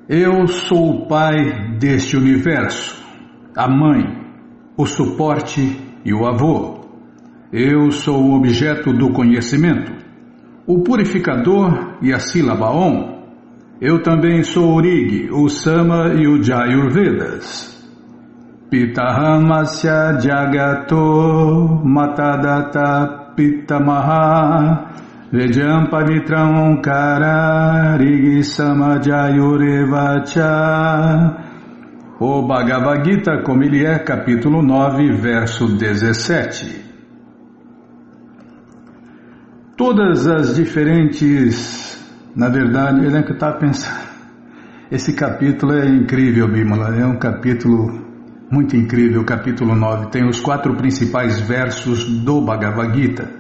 Eu sou o pai deste universo, a mãe, o suporte e o avô. Eu sou o objeto do conhecimento, o purificador e a sílaba Om. Eu também sou o Rig, o Sama e o Jayurvedas. Pitahamasya Jagato Matadata Pitamaha Vejam Pavitram Onkara Rigi Sama Jayurevacha. O Bhagavad Gita, como ele é, capítulo 9, verso 17. Todas as diferentes, na verdade, ele é que está pensando. Esse capítulo é incrível, Bimala, é um capítulo muito incrível, capítulo 9. Tem os 4 principais versos do Bhagavad Gita.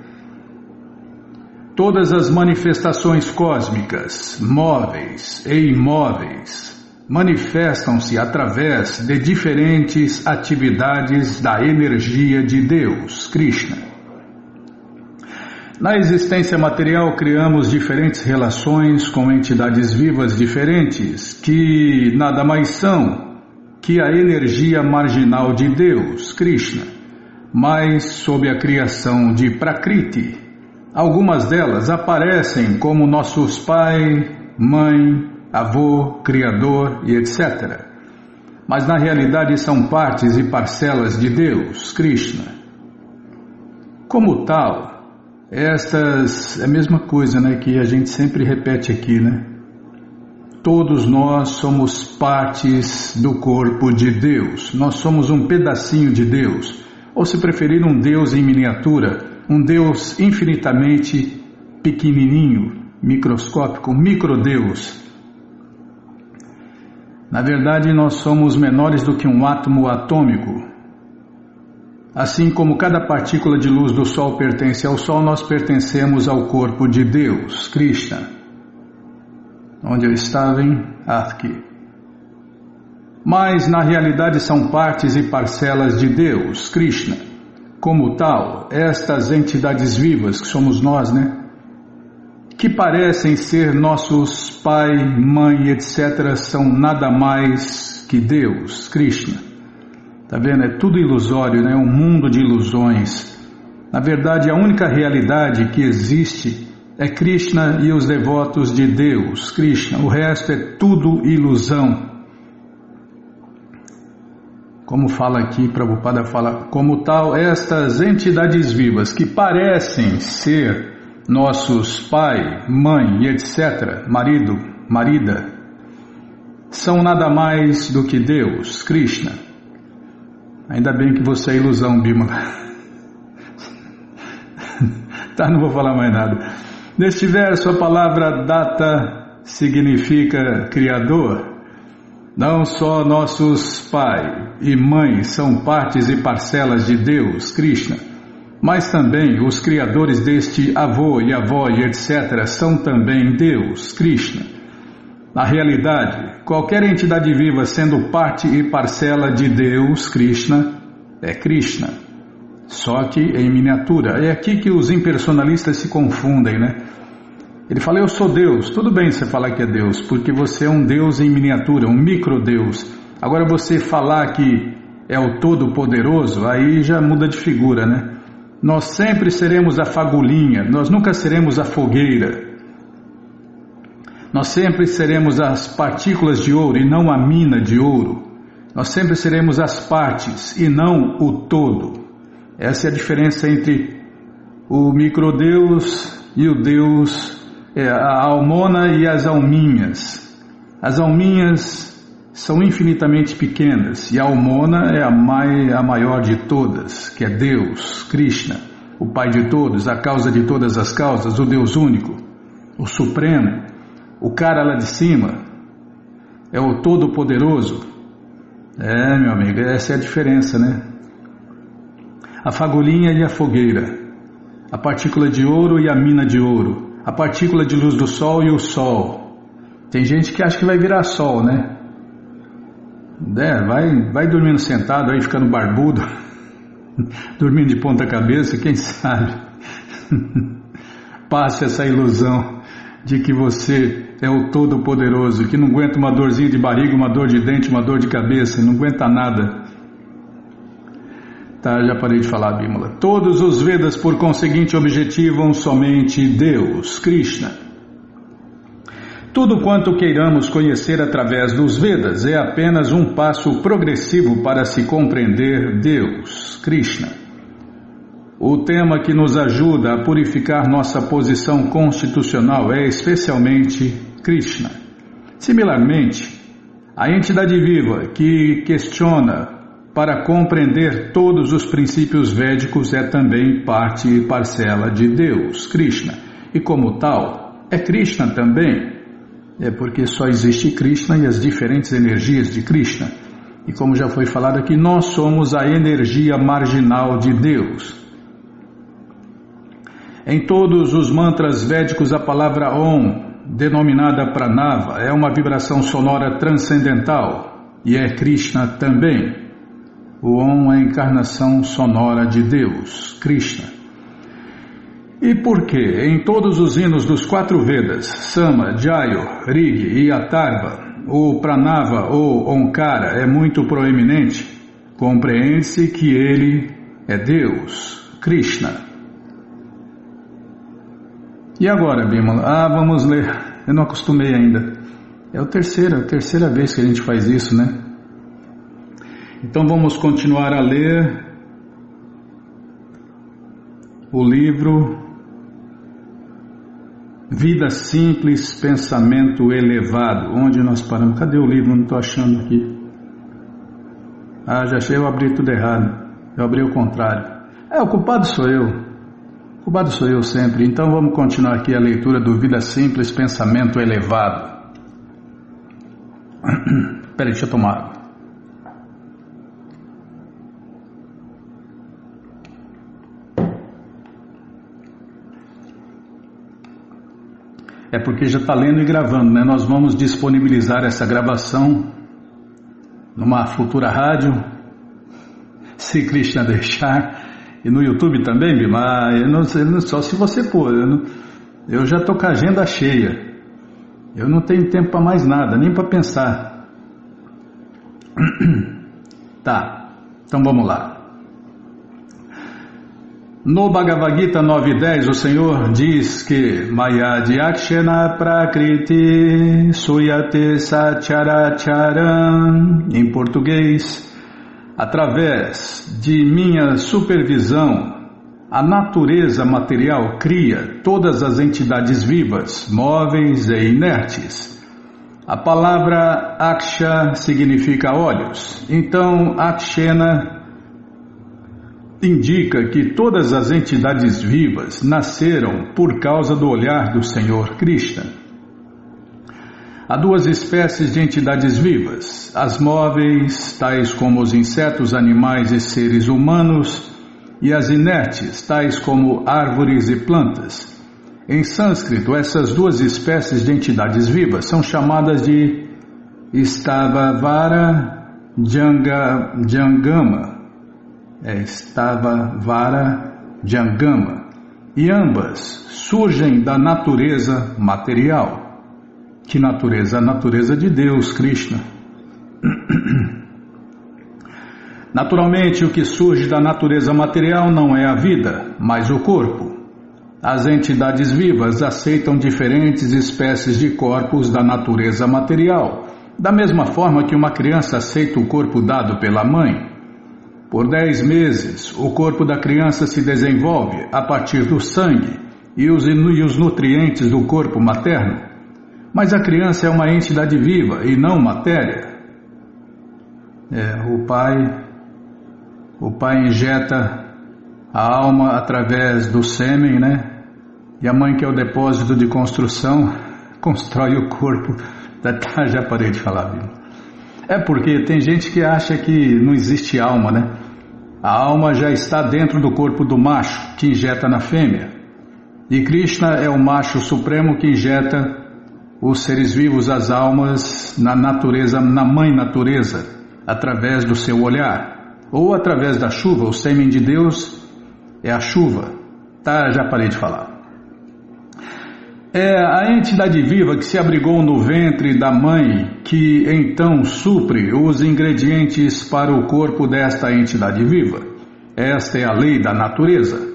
Todas as manifestações cósmicas, móveis e imóveis, manifestam-se através de diferentes atividades da energia de Deus, Krishna. Na existência material, criamos diferentes relações com entidades vivas diferentes, que nada mais são que a energia marginal de Deus, Krishna, mas sob a criação de Prakriti. Algumas delas aparecem como nossos pai, mãe, avô, criador e etc. Mas na realidade são partes e parcelas de Deus, Krishna. Como tal, estas é a mesma coisa, né, que a gente sempre repete aqui, né? Todos nós somos partes do corpo de Deus. Nós somos um pedacinho de Deus, ou se preferir, um Deus em miniatura, um Deus infinitamente pequenininho, microscópico, microdeus. Na verdade, nós somos menores do que um átomo atômico. Assim como cada partícula de luz do Sol pertence ao Sol, nós pertencemos ao corpo de Deus, Krishna. Onde eu estava, hein? Aqui. Mas na realidade são partes e parcelas de Deus, Krishna. Como tal, estas entidades vivas, que somos nós, né? Que parecem ser nossos pai, mãe, etc., são nada mais que Deus, Krishna. Tá vendo? É tudo ilusório, né? Um mundo de ilusões. Na verdade, a única realidade que existe é Krishna e os devotos de Deus, Krishna. O resto é tudo ilusão. Como fala aqui, Prabhupada fala, como tal, estas entidades vivas que parecem ser nossos pai, mãe e etc., marido, marida, são nada mais do que Deus, Krishna. Ainda bem que você é ilusão, Bimala. Tá, não vou falar mais nada. Neste verso, a palavra Data significa Criador. Não só nossos pai e mãe são partes e parcelas de Deus, Krishna, mas também os criadores deste avô e avó e etc. são também Deus, Krishna. Na realidade, qualquer entidade viva sendo parte e parcela de Deus, Krishna, é Krishna. Só que em miniatura. É aqui que os impersonalistas se confundem, né? Ele fala, eu sou Deus. Tudo bem você falar que é Deus, porque você é um Deus em miniatura, um microdeus. Agora você falar que é o Todo-Poderoso, aí já muda de figura, né? Nós sempre seremos a fagulhinha, nós nunca seremos a fogueira. Nós sempre seremos as partículas de ouro e não a mina de ouro. Nós sempre seremos as partes e não o todo. Essa é a diferença entre o microdeus e o Deus, a almona e as alminhas. As alminhas são infinitamente pequenas e a almona é a maior de todas, que é Deus, Krishna, o Pai de todos, a causa de todas as causas, o Deus único, o Supremo. O cara lá de cima é o Todo-Poderoso. Meu amigo, essa é a diferença, né? A fagulhinha e a fogueira, a partícula de ouro e a mina de ouro, a partícula de luz do Sol e o Sol. Tem gente que acha que vai virar Sol, né? Vai dormindo sentado aí, ficando barbudo, dormindo de ponta cabeça, quem sabe? Passe essa ilusão de que você é o Todo-Poderoso, que não aguenta uma dorzinha de barriga, uma dor de dente, uma dor de cabeça, não aguenta nada. Tá, já parei de falar, Bímola. Todos os Vedas, por conseguinte, objetivam somente Deus, Krishna. Tudo quanto queiramos conhecer através dos Vedas é apenas um passo progressivo para se compreender Deus, Krishna. O tema que nos ajuda a purificar nossa posição constitucional é especialmente Krishna. Similarmente, a entidade viva que questiona para compreender todos os princípios védicos é também parte e parcela de Deus, Krishna. E como tal, é Krishna também. É porque só existe Krishna e as diferentes energias de Krishna. E como já foi falado aqui, nós somos a energia marginal de Deus. Em todos os mantras védicos, a palavra Om, denominada Pranava, é uma vibração sonora transcendental e é Krishna também. O Om é a encarnação sonora de Deus, Krishna. E por que em todos os hinos dos 4 Vedas, Sama, Jayo, Rig e Atharva, o Pranava ou Onkara é muito proeminente? Compreende-se que ele é Deus, Krishna. E agora, Bimala? Vamos ler. Eu não acostumei ainda. É a terceira vez que a gente faz isso, né? Então vamos continuar a ler o livro Vida Simples, Pensamento Elevado. Onde nós paramos? Cadê o livro? Não estou achando aqui. Já achei, eu abri tudo errado. Eu abri o contrário. O culpado sou eu. O culpado sou eu sempre. Então vamos continuar aqui a leitura do Vida Simples, Pensamento Elevado. Peraí, deixa eu tomar água. É porque já está lendo e gravando, né? Nós vamos disponibilizar essa gravação numa futura rádio, se Krishna deixar, e no YouTube também, Bima. Só se você pôr. Eu já estou com a agenda cheia. Eu não tenho tempo para mais nada, nem para pensar. Tá, então vamos lá. No Bhagavad Gita 9.10, o Senhor diz que Mayadhyakshana Prakriti Suyate Sacharacharam, em português, através de minha supervisão, a natureza material cria todas as entidades vivas, móveis e inertes. A palavra Aksha significa olhos, então Akshena indica que todas as entidades vivas nasceram por causa do olhar do Senhor Krishna. Há 2 espécies de entidades vivas, as móveis, tais como os insetos, animais e seres humanos, e as inertes, tais como árvores e plantas. Em sânscrito, essas 2 espécies de entidades vivas são chamadas de Stavavara Jangama. Stavavara Jangama, e ambas surgem da natureza material. Que natureza? A natureza de Deus, Krishna. Naturalmente, o que surge da natureza material não é a vida, mas o corpo. As entidades vivas aceitam diferentes espécies de corpos da natureza material, da mesma forma que uma criança aceita o corpo dado pela mãe. Por 10 meses, o corpo da criança se desenvolve a partir do sangue e os nutrientes do corpo materno. Mas a criança é uma entidade viva e não matéria. O pai injeta a alma através do sêmen, né? E a mãe, que é o depósito de construção, constrói o corpo. Já parei de falar, viu? É porque tem gente que acha que não existe alma, né? A alma já está dentro do corpo do macho, que injeta na fêmea. E Krishna é o macho supremo que injeta os seres vivos, as almas, na natureza, na mãe natureza, através do seu olhar. Ou através da chuva. O sêmen de Deus é a chuva. Já parei de falar. É a entidade viva que se abrigou no ventre da mãe que então supre os ingredientes para o corpo desta entidade viva. Esta é a lei da natureza.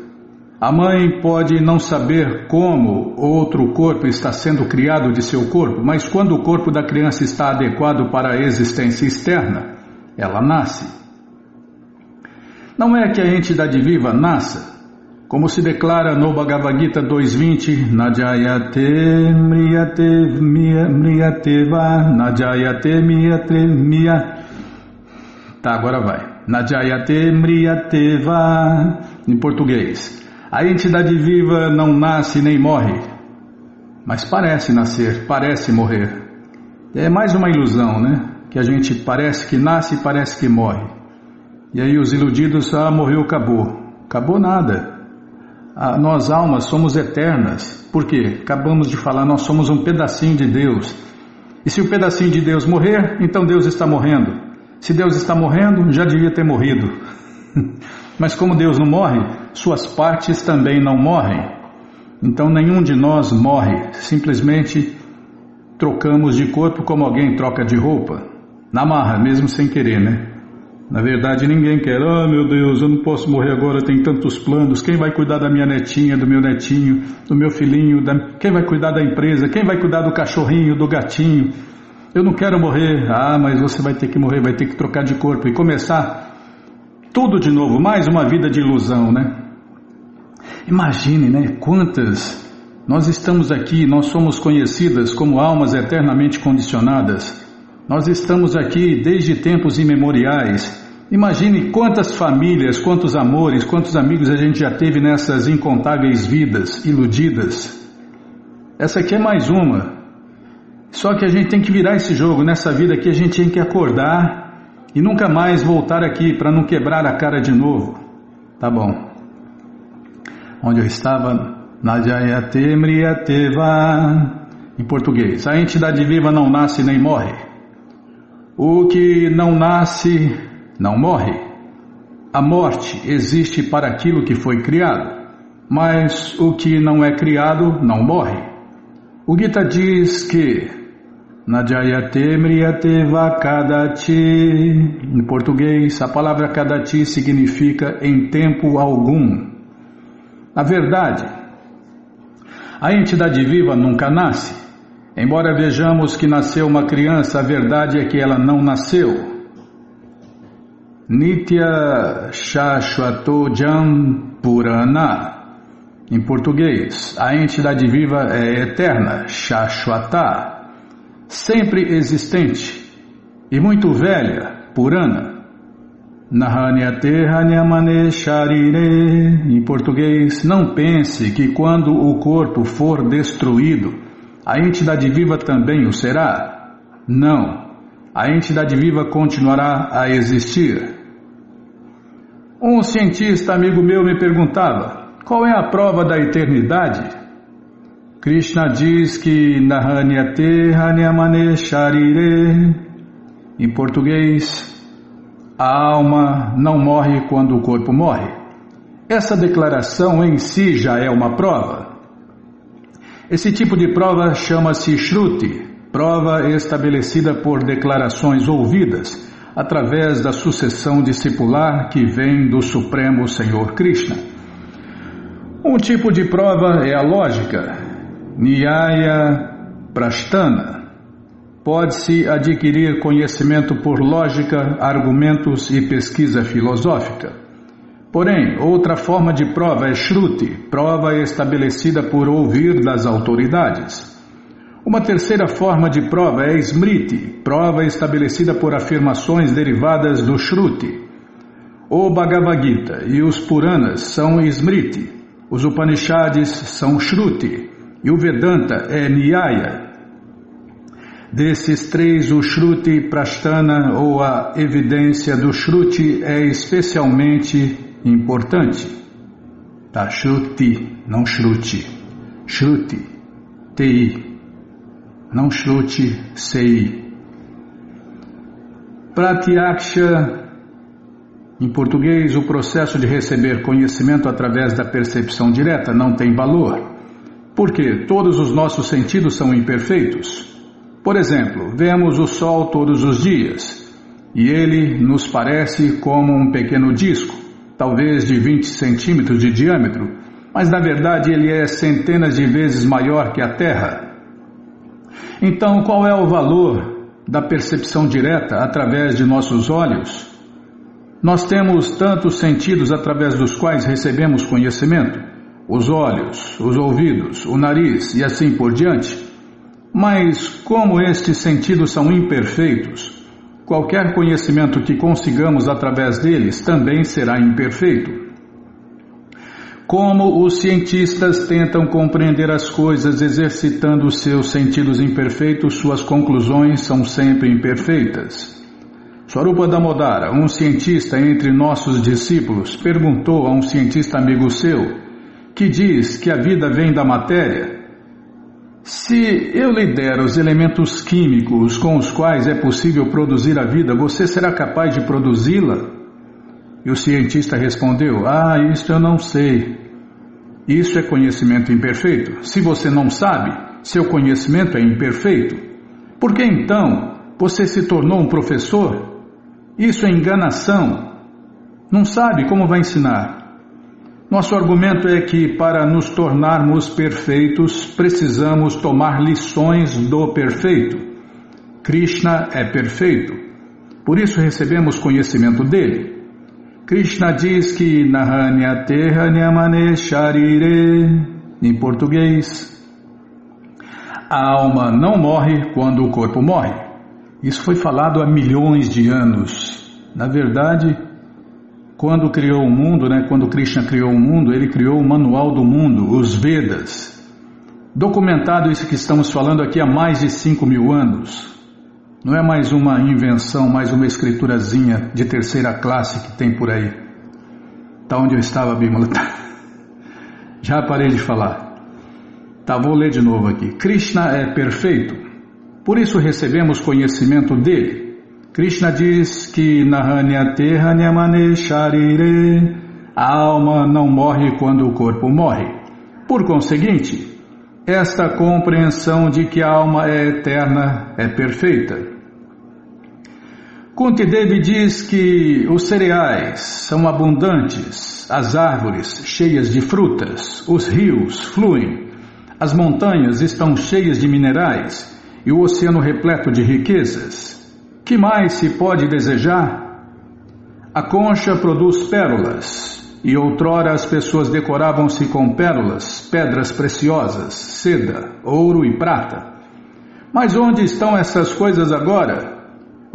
A mãe pode não saber como outro corpo está sendo criado de seu corpo, mas quando o corpo da criança está adequado para a existência externa, ela nasce. Não é que a entidade viva nasça, como se declara no Bhagavad Gita 2.20, Najayate mriyate mriyateva, Najayate mriyate. Tá, agora vai. Najayate mriyateva, em português. A entidade viva não nasce nem morre, mas parece nascer, parece morrer. É mais uma ilusão, né? Que a gente parece que nasce e parece que morre. E aí os iludidos, morreu, acabou. Acabou nada. Nós almas somos eternas. Por quê? Acabamos de falar, nós somos um pedacinho de Deus. E se o pedacinho de Deus morrer, então Deus está morrendo. Se Deus está morrendo, já devia ter morrido. Mas como Deus não morre, suas partes também não morrem. Então nenhum de nós morre, simplesmente trocamos de corpo como alguém troca de roupa. Na marra, mesmo sem querer, né? Na verdade ninguém quer, meu Deus, eu não posso morrer agora, tem tantos planos, quem vai cuidar da minha netinha, do meu netinho, do meu filhinho, quem vai cuidar da empresa, quem vai cuidar do cachorrinho, do gatinho? Eu não quero morrer. Mas você vai ter que morrer, vai ter que trocar de corpo e começar tudo de novo, mais uma vida de ilusão, né? Imagine, né? Quantas nós estamos aqui, nós somos conhecidas como almas eternamente condicionadas. Nós estamos aqui desde tempos imemoriais. Imagine quantas famílias, quantos amores, quantos amigos a gente já teve nessas incontáveis vidas iludidas. Essa aqui é mais uma. Só que a gente tem que virar esse jogo. Nessa vida aqui a gente tem que acordar e nunca mais voltar aqui para não quebrar a cara de novo. Tá bom. Onde eu estava? Najayate mriyateva. Em português. A entidade viva não nasce nem morre. O que não nasce, não morre. A morte existe para aquilo que foi criado. Mas o que não é criado, não morre. O Gita diz que Najayate mriyateva kadati. Em português, a palavra kadati significa em tempo algum. Na verdade, a entidade viva nunca nasce. Embora vejamos que nasceu uma criança, a verdade é que ela não nasceu. Nitya Shashvato Jam Purana. Em português, a entidade viva é eterna, Shashvata, sempre existente e muito velha, Purana. Nahanyate hanyamane sharire. Em português, não pense que quando o corpo for destruído, a entidade viva também o será. Não, a entidade viva continuará a existir. Um cientista amigo meu me perguntava, qual é a prova da eternidade? Krishna diz que Nahanyate hanyamane sharire. Em português, a alma não morre quando o corpo morre. Essa declaração em si já é uma prova. Esse tipo de prova chama-se Shruti, prova estabelecida por declarações ouvidas através da sucessão discipular que vem do Supremo Senhor Krishna. Um tipo de prova é a lógica, Nyaya Prasthana. Pode-se adquirir conhecimento por lógica, argumentos e pesquisa filosófica. Porém, outra forma de prova é Shruti, prova estabelecida por ouvir das autoridades. Uma terceira forma de prova é Smriti, prova estabelecida por afirmações derivadas do Shruti. O Bhagavad Gita e os Puranas são Smriti, os Upanishads são Shruti e o Vedanta é Nyaya. Desses três, o Shruti Prasthana ou a evidência do Shruti é especialmente importante. Tá, Shruti, não Shruti. Shruti, T-I, não Shruti, C-I. Pratyaksha, em português, o processo de receber conhecimento através da percepção direta não tem valor. Porque todos os nossos sentidos são imperfeitos. Por exemplo, vemos o Sol todos os dias, e ele nos parece como um pequeno disco, talvez de 20 centímetros de diâmetro, mas na verdade ele é centenas de vezes maior que a Terra. Então, qual é o valor da percepção direta através de nossos olhos? Nós temos tantos sentidos através dos quais recebemos conhecimento: os olhos, os ouvidos, o nariz e assim por diante. Mas como estes sentidos são imperfeitos, qualquer conhecimento que consigamos através deles também será imperfeito. Como os cientistas tentam compreender as coisas exercitando seus sentidos imperfeitos, suas conclusões são sempre imperfeitas. Swarupa Damodara, um cientista entre nossos discípulos, perguntou a um cientista amigo seu, que diz que a vida vem da matéria: se eu lhe der os elementos químicos com os quais é possível produzir a vida, você será capaz de produzi-la? E o cientista respondeu: isso eu não sei. Isso é conhecimento imperfeito. Se você não sabe, seu conhecimento é imperfeito. Por que então você se tornou um professor? Isso é enganação. Não sabe como vai ensinar. Nosso argumento é que para nos tornarmos perfeitos, precisamos tomar lições do perfeito. Krishna é perfeito. Por isso recebemos conhecimento dele. Krishna diz que Nahanyate Hanyamane Sharire, em português, a alma não morre quando o corpo morre. Isso foi falado há milhões de anos. Na verdade, quando criou o mundo, quando Krishna criou o mundo, ele criou o manual do mundo, os Vedas. Documentado isso que estamos falando aqui há mais de 5.000 anos. Não é mais uma invenção, mais uma escriturazinha de terceira classe que tem por aí. Tá onde eu estava, Bimala? Já parei de falar. Vou ler de novo aqui. Krishna é perfeito. Por isso recebemos conhecimento dele. Krishna diz que Nahanyate Hanyamane Sharire, a alma não morre quando o corpo morre. Por conseguinte, esta compreensão de que a alma é eterna é perfeita. Kunti Devi diz que os cereais são abundantes, as árvores cheias de frutas, os rios fluem, as montanhas estão cheias de minerais e o oceano repleto de riquezas. Que mais se pode desejar? A concha produz pérolas, e outrora as pessoas decoravam-se com pérolas, pedras preciosas, seda, ouro e prata. Mas onde estão essas coisas agora?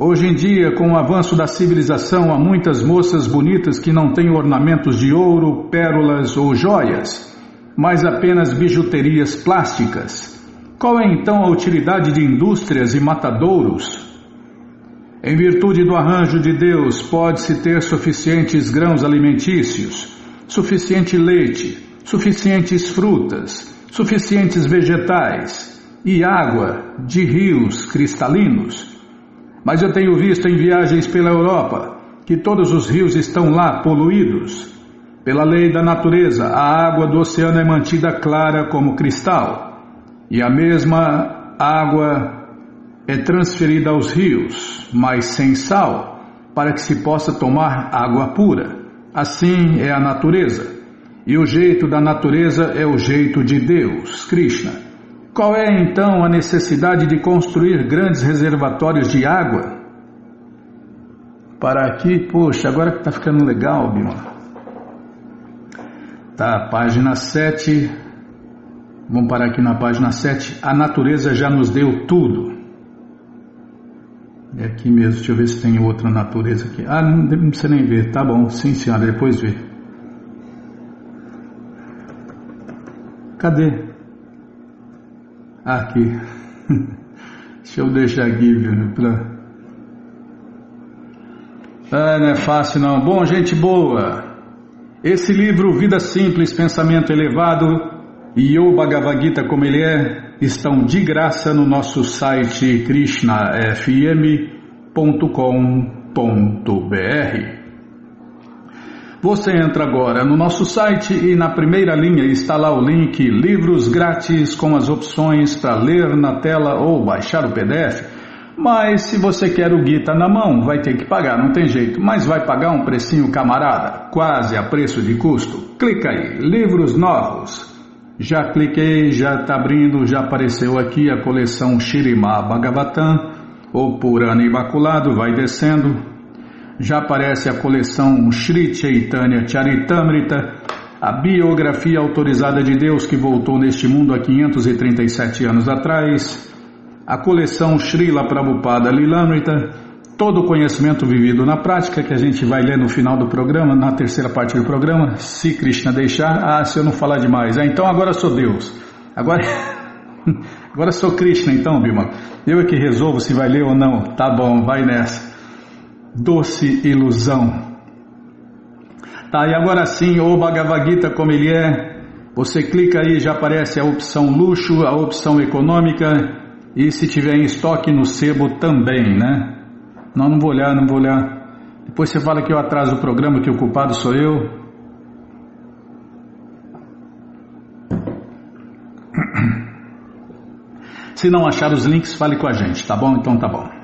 Hoje em dia, com o avanço da civilização, há muitas moças bonitas que não têm ornamentos de ouro, pérolas ou joias, mas apenas bijuterias plásticas. Qual é então a utilidade de indústrias e matadouros? Em virtude do arranjo de Deus, pode-se ter suficientes grãos alimentícios, suficiente leite, suficientes frutas, suficientes vegetais e água de rios cristalinos. Mas eu tenho visto em viagens pela Europa que todos os rios estão lá poluídos. Pela lei da natureza, a água do oceano é mantida clara como cristal, e a mesma água é transferida aos rios, mas sem sal, para que se possa tomar água pura. Assim é a natureza, e o jeito da natureza é o jeito de Deus, Krishna. Qual é então a necessidade de construir grandes reservatórios de água? Para aqui, poxa, agora que está ficando legal, Bima. Página 7. Vamos parar aqui na página 7. A natureza já nos deu tudo. É aqui mesmo, deixa eu ver se tem outra natureza aqui. Não precisa nem ver, tá bom, sim senhora, depois vê. Cadê? Aqui. Deixa eu deixar aqui, viu? Não é fácil não. Bom, gente boa, esse livro Vida Simples, Pensamento Elevado e o Bhagavad Gita como ele é, estão de graça no nosso site krishnafm.com.br. Você entra agora no nosso site e na primeira linha está lá o link Livros Grátis com as opções para ler na tela ou baixar o PDF. Mas se você quer o Gita na mão, vai ter que pagar, não tem jeito. Mas vai pagar um precinho camarada, quase a preço de custo. Clica aí, Livros Novos. Já cliquei, já está abrindo, já apareceu aqui a coleção Śrīmad Bhagavatam, o Purana Imaculado, vai descendo. Já aparece a coleção Sri Chaitanya Charitamrita, a biografia autorizada de Deus que voltou neste mundo há 537 anos atrás, a coleção Srila Prabhupada Lilamrita, todo o conhecimento vivido na prática que a gente vai ler no final do programa, na terceira parte do programa, se Krishna deixar. Se eu não falar demais. Então agora sou Deus. Agora sou Krishna então, Bima. Eu é que resolvo se vai ler ou não. Tá bom, vai nessa. Doce ilusão. Tá, e agora sim, o Bhagavad Gita como ele é, você clica aí, já aparece a opção luxo, a opção econômica, e se tiver em estoque no sebo também, né? Não vou olhar. Depois você fala que eu atraso o programa, que o culpado sou eu. Se não achar os links, fale com a gente, tá bom? Então tá bom.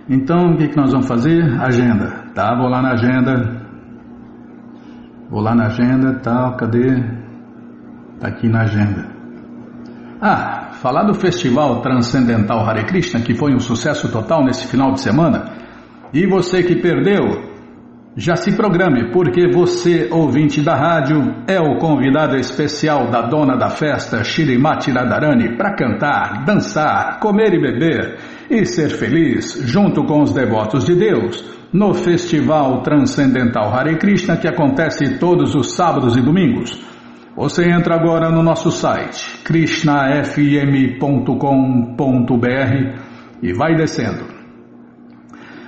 Então, o que nós vamos fazer? Agenda. Tá, vou lá na agenda, tá, cadê? Tá aqui na agenda. Falar do Festival Transcendental Hare Krishna, que foi um sucesso total nesse final de semana. E você que perdeu, já se programe, porque você, ouvinte da rádio, é o convidado especial da dona da festa, Shrimati Radharani, para cantar, dançar, comer e beber e ser feliz junto com os devotos de Deus no Festival Transcendental Hare Krishna, que acontece todos os sábados e domingos. Você entra agora no nosso site krishnafm.com.br e vai descendo.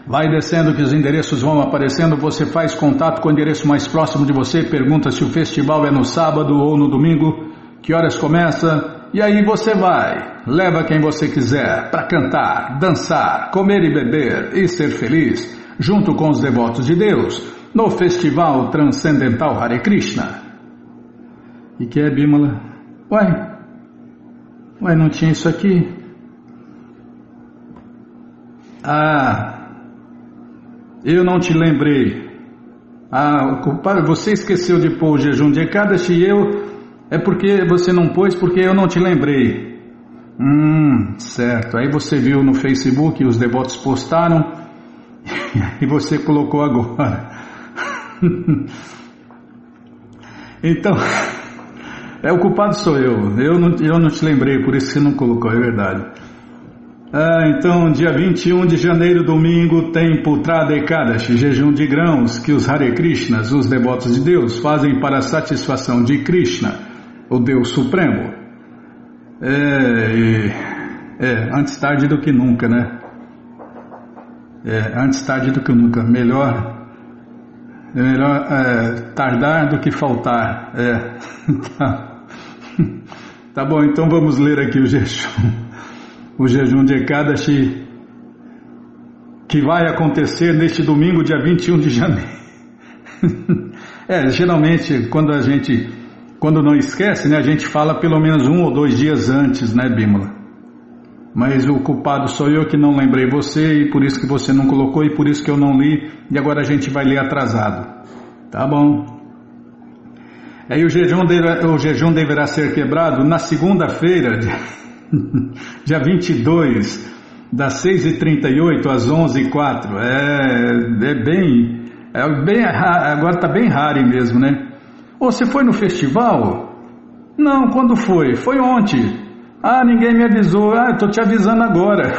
Vai descendo que os endereços vão aparecendo, você faz contato com o endereço mais próximo de você, pergunta se o festival é no sábado ou no domingo, que horas começa, e aí você vai, leva quem você quiser para cantar, dançar, comer e beber e ser feliz, junto com os devotos de Deus, no Festival Transcendental Hare Krishna. E que é, Bímola? Uai, não tinha isso aqui? Eu não te lembrei. Você esqueceu de pôr o jejum de Ekadashi e eu... É porque você não pôs, porque eu não te lembrei. Certo. Aí você viu no Facebook, os devotos postaram e você colocou agora. Então, o culpado sou eu. Eu não te lembrei, por isso que você não colocou, é verdade. Então, dia 21 de janeiro, domingo, tem Putrada Ekadashi, jejum de grãos, que os Hare Krishnas, os devotos de Deus, fazem para a satisfação de Krishna, o Deus Supremo. Antes tarde do que nunca, né? Antes tarde do que nunca. Melhor tardar do que faltar. Tá bom, então vamos ler aqui o jejum de Ekadashi, que vai acontecer neste domingo, dia 21 de janeiro. Geralmente, quando não esquece, né, a gente fala pelo menos 1 ou 2 dias antes, né, Bímola? Mas o culpado sou eu que não lembrei você, e por isso que você não colocou, e por isso que eu não li, e agora a gente vai ler atrasado. Tá bom. Aí o jejum deverá ser quebrado na segunda-feira, dia 22, das 6h38 às 11h04. Agora está bem raro mesmo, né? Você foi no festival? Não, quando foi? Foi ontem. Ninguém me avisou. Estou te avisando agora.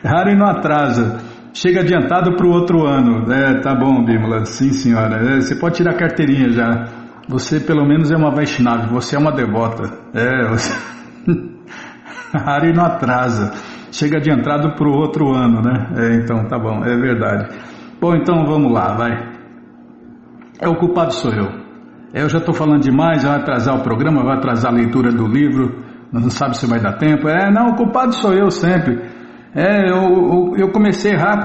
Raro e não atrasa. Chega adiantado para o outro ano. Tá bom, Bímola. Sim, senhora. Você pode tirar a carteirinha já. Você pelo menos é uma Vaishnava, você é uma devota. Raro e não atrasa. Chega adiantado para o outro ano, né? Então, tá bom, é verdade. Bom, então vamos lá, vai. O culpado sou eu. Eu já estou falando demais, vai atrasar o programa, vai atrasar a leitura do livro, não sabe se vai dar tempo. Não, o culpado sou eu sempre. Eu comecei a errar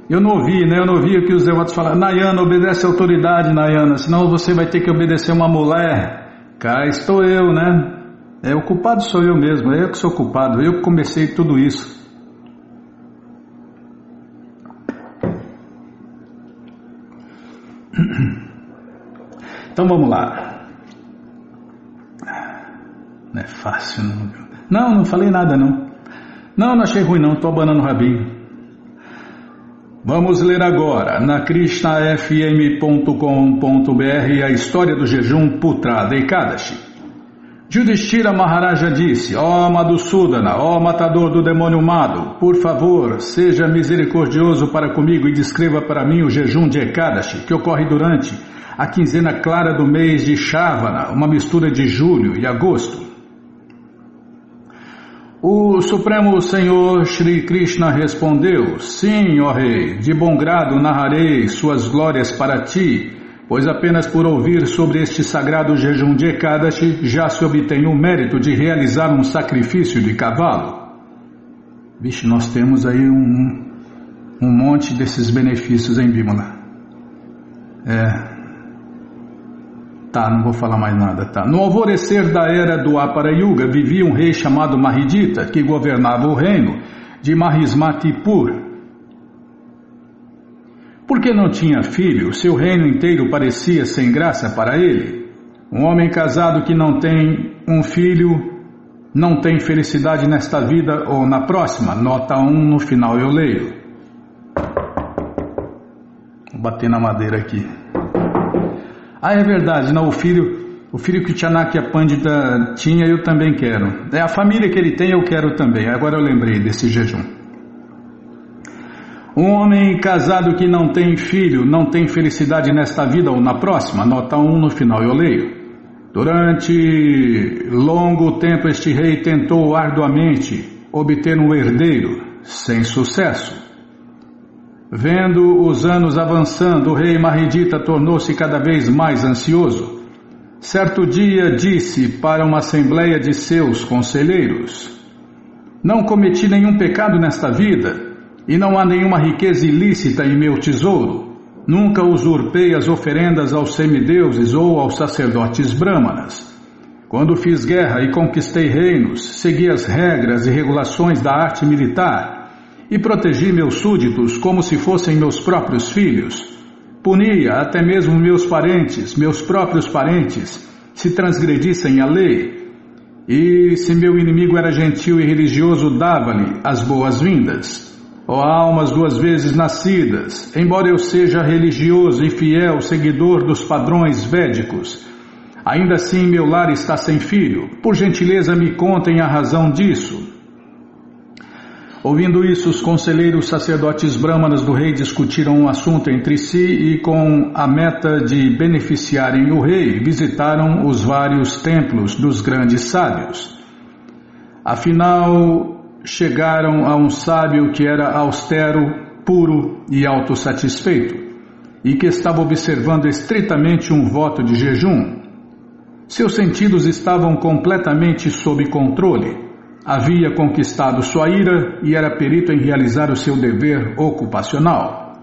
Eu não ouvi, né? Eu não ouvi o que os devotos falaram. Nayana, obedece a autoridade, Nayana, senão você vai ter que obedecer uma mulher. Cá estou eu, né? O culpado sou eu mesmo, eu que sou culpado, eu que comecei tudo isso. Então vamos lá. Não é fácil, não. Não falei nada, não. Não achei ruim, não. Estou abanando o rabinho. Vamos ler agora, na krishnafm.com.br, a história do jejum Putrada Ekadashi. Yudhishthira Maharaja disse: ó Madhusudana, ó matador do demônio Madhu, por favor, seja misericordioso para comigo e descreva para mim o jejum de Ekadashi, que ocorre durante a quinzena clara do mês de Shravana, uma mistura de julho e agosto. O Supremo Senhor Shri Krishna respondeu: sim, ó rei, de bom grado narrarei suas glórias para ti, pois apenas por ouvir sobre este sagrado jejum de Ekadashi já se obtém o mérito de realizar um sacrifício de cavalo. Vixe, nós temos aí um monte desses benefícios em Bimala. Tá, não vou falar mais nada, tá. No alvorecer da era do Apara Yuga vivia um rei chamado Mahidita, que governava o reino de Mahismatipur. Porque não tinha filho, seu reino inteiro parecia sem graça para ele. Um homem casado que não tem um filho não tem felicidade nesta vida ou na próxima. Nota 1 no final eu leio. Vou bater na madeira aqui. É verdade, não, o filho que o Chanakya Pandita tinha eu também quero. A família que ele tem eu quero também, agora eu lembrei desse jejum. Um homem casado que não tem filho não tem felicidade nesta vida ou na próxima, nota 1 no final eu leio. Durante longo tempo este rei tentou arduamente obter um herdeiro, sem sucesso. Vendo os anos avançando, o rei Mahidita tornou-se cada vez mais ansioso. Certo dia disse para uma assembleia de seus conselheiros: não cometi nenhum pecado nesta vida, e não há nenhuma riqueza ilícita em meu tesouro. Nunca usurpei as oferendas aos semideuses ou aos sacerdotes brahmanas. Quando fiz guerra e conquistei reinos, segui as regras e regulações da arte militar, e protegi meus súditos como se fossem meus próprios filhos. Punia até mesmo meus próprios parentes, se transgredissem a lei. E se meu inimigo era gentil e religioso, dava-lhe as boas-vindas. Ó almas 2 vezes nascidas, embora eu seja religioso e fiel seguidor dos padrões védicos, ainda assim meu lar está sem filho. Por gentileza me contem a razão disso. Ouvindo isso, os conselheiros sacerdotes brahmanas do rei discutiram um assunto entre si e, com a meta de beneficiarem o rei, visitaram os vários templos dos grandes sábios. Afinal, chegaram a um sábio que era austero, puro e autossatisfeito, e que estava observando estritamente um voto de jejum. Seus sentidos estavam completamente sob controle. Havia conquistado sua ira e era perito em realizar o seu dever ocupacional.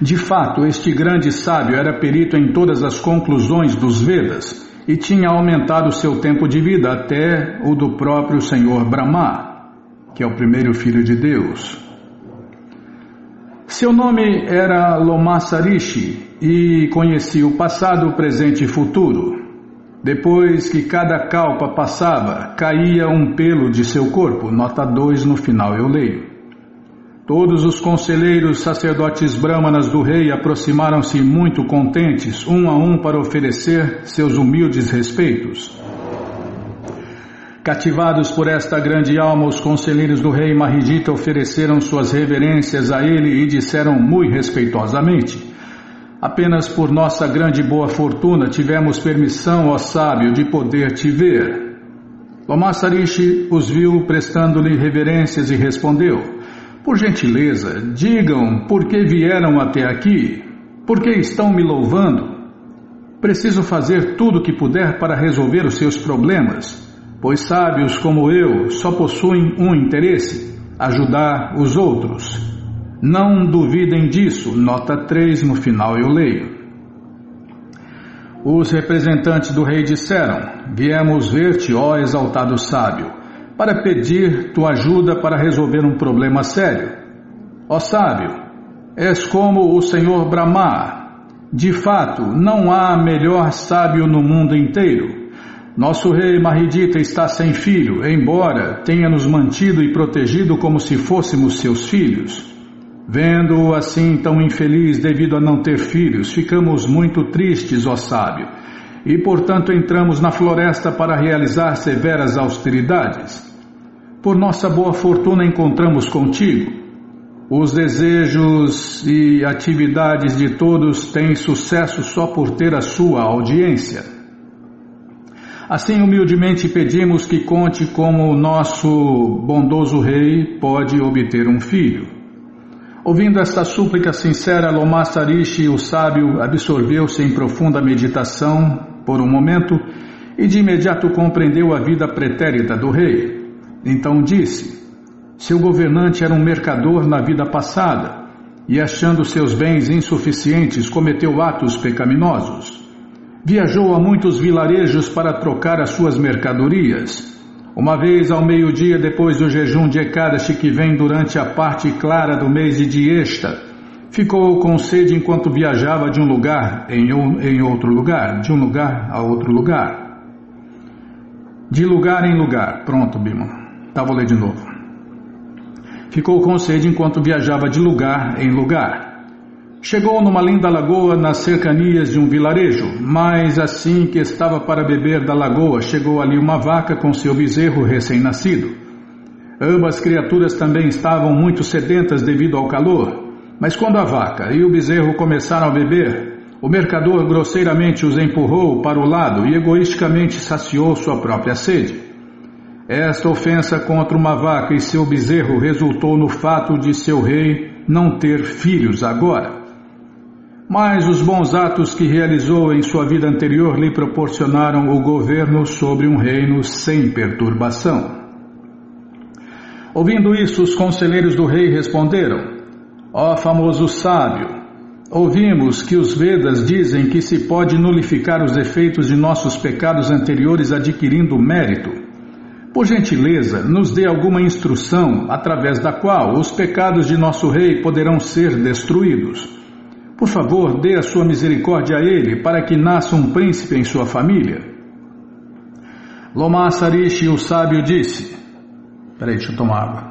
De fato, este grande sábio era perito em todas as conclusões dos Vedas e tinha aumentado seu tempo de vida até o do próprio Senhor Brahma, que é o primeiro filho de Deus. Seu nome era Lomasarishi e conhecia o passado, o presente e futuro. Depois que cada kalpa passava, caía um pelo de seu corpo, nota 2 no final eu leio. Todos os conselheiros sacerdotes brahmanas do rei aproximaram-se muito contentes, um a um, para oferecer seus humildes respeitos. Cativados por esta grande alma, os conselheiros do rei Mahidita ofereceram suas reverências a ele e disseram muito respeitosamente: apenas por nossa grande boa fortuna tivemos permissão, ó sábio, de poder te ver. Lomasarishi os viu prestando-lhe reverências e respondeu: por gentileza, digam por que vieram até aqui, por que estão me louvando. Preciso fazer tudo o que puder para resolver os seus problemas, pois sábios como eu só possuem um interesse: ajudar os outros. Não duvidem disso. Nota 3, no final eu leio. Os representantes do rei disseram: viemos ver-te, ó exaltado sábio, para pedir tua ajuda para resolver um problema sério. Ó sábio, és como o Senhor Brahma. De fato, não há melhor sábio no mundo inteiro. Nosso rei Mahidita está sem filho, embora tenha nos mantido e protegido como se fôssemos seus filhos. Vendo-o assim tão infeliz devido a não ter filhos, ficamos muito tristes, ó sábio, e portanto entramos na floresta para realizar severas austeridades. Por nossa boa fortuna encontramos contigo. Os desejos e atividades de todos têm sucesso só por ter a sua audiência. Assim, humildemente pedimos que conte como o nosso bondoso rei pode obter um filho. Ouvindo esta súplica sincera, Lomasarishi, o sábio, absorveu-se em profunda meditação por um momento e de imediato compreendeu a vida pretérita do rei. Então disse: seu governante era um mercador na vida passada e, achando seus bens insuficientes, cometeu atos pecaminosos. Viajou a muitos vilarejos para trocar as suas mercadorias. Uma vez ao meio-dia, depois do jejum de Ekadashi, que vem durante a parte clara do mês de Diesta, ficou com sede enquanto viajava de um lugar em outro lugar, de um lugar a outro lugar. De lugar em lugar. Pronto, Bima. Tá, vou ler de novo. Ficou com sede enquanto viajava de lugar em lugar. Chegou numa linda lagoa nas cercanias de um vilarejo, mas assim que estava para beber da lagoa, chegou ali uma vaca com seu bezerro recém-nascido. Ambas criaturas também estavam muito sedentas devido ao calor, mas quando a vaca e o bezerro começaram a beber, o mercador grosseiramente os empurrou para o lado e egoisticamente saciou sua própria sede. Esta ofensa contra uma vaca e seu bezerro resultou no fato de seu rei não ter filhos agora. Mas os bons atos que realizou em sua vida anterior lhe proporcionaram o governo sobre um reino sem perturbação. Ouvindo isso, os conselheiros do rei responderam: ó famoso sábio, ouvimos que os Vedas dizem que se pode nulificar os efeitos de nossos pecados anteriores adquirindo mérito. Por gentileza, nos dê alguma instrução através da qual os pecados de nosso rei poderão ser destruídos. Por favor, dê a sua misericórdia a ele para que nasça um príncipe em sua família. Lomasarishi, o sábio, disse: peraí, deixa eu tomar água.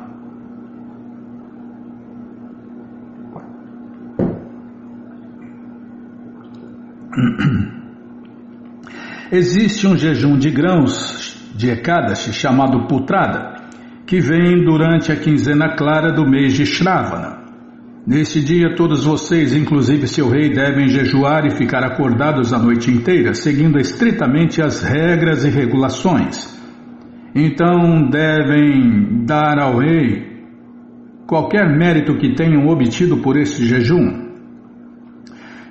Existe um jejum de grãos de Ekadashi chamado Putrada, que vem durante a quinzena clara do mês de Shravana. Neste dia, todos vocês, inclusive seu rei, devem jejuar e ficar acordados a noite inteira, seguindo estritamente as regras e regulações. Então, devem dar ao rei qualquer mérito que tenham obtido por este jejum.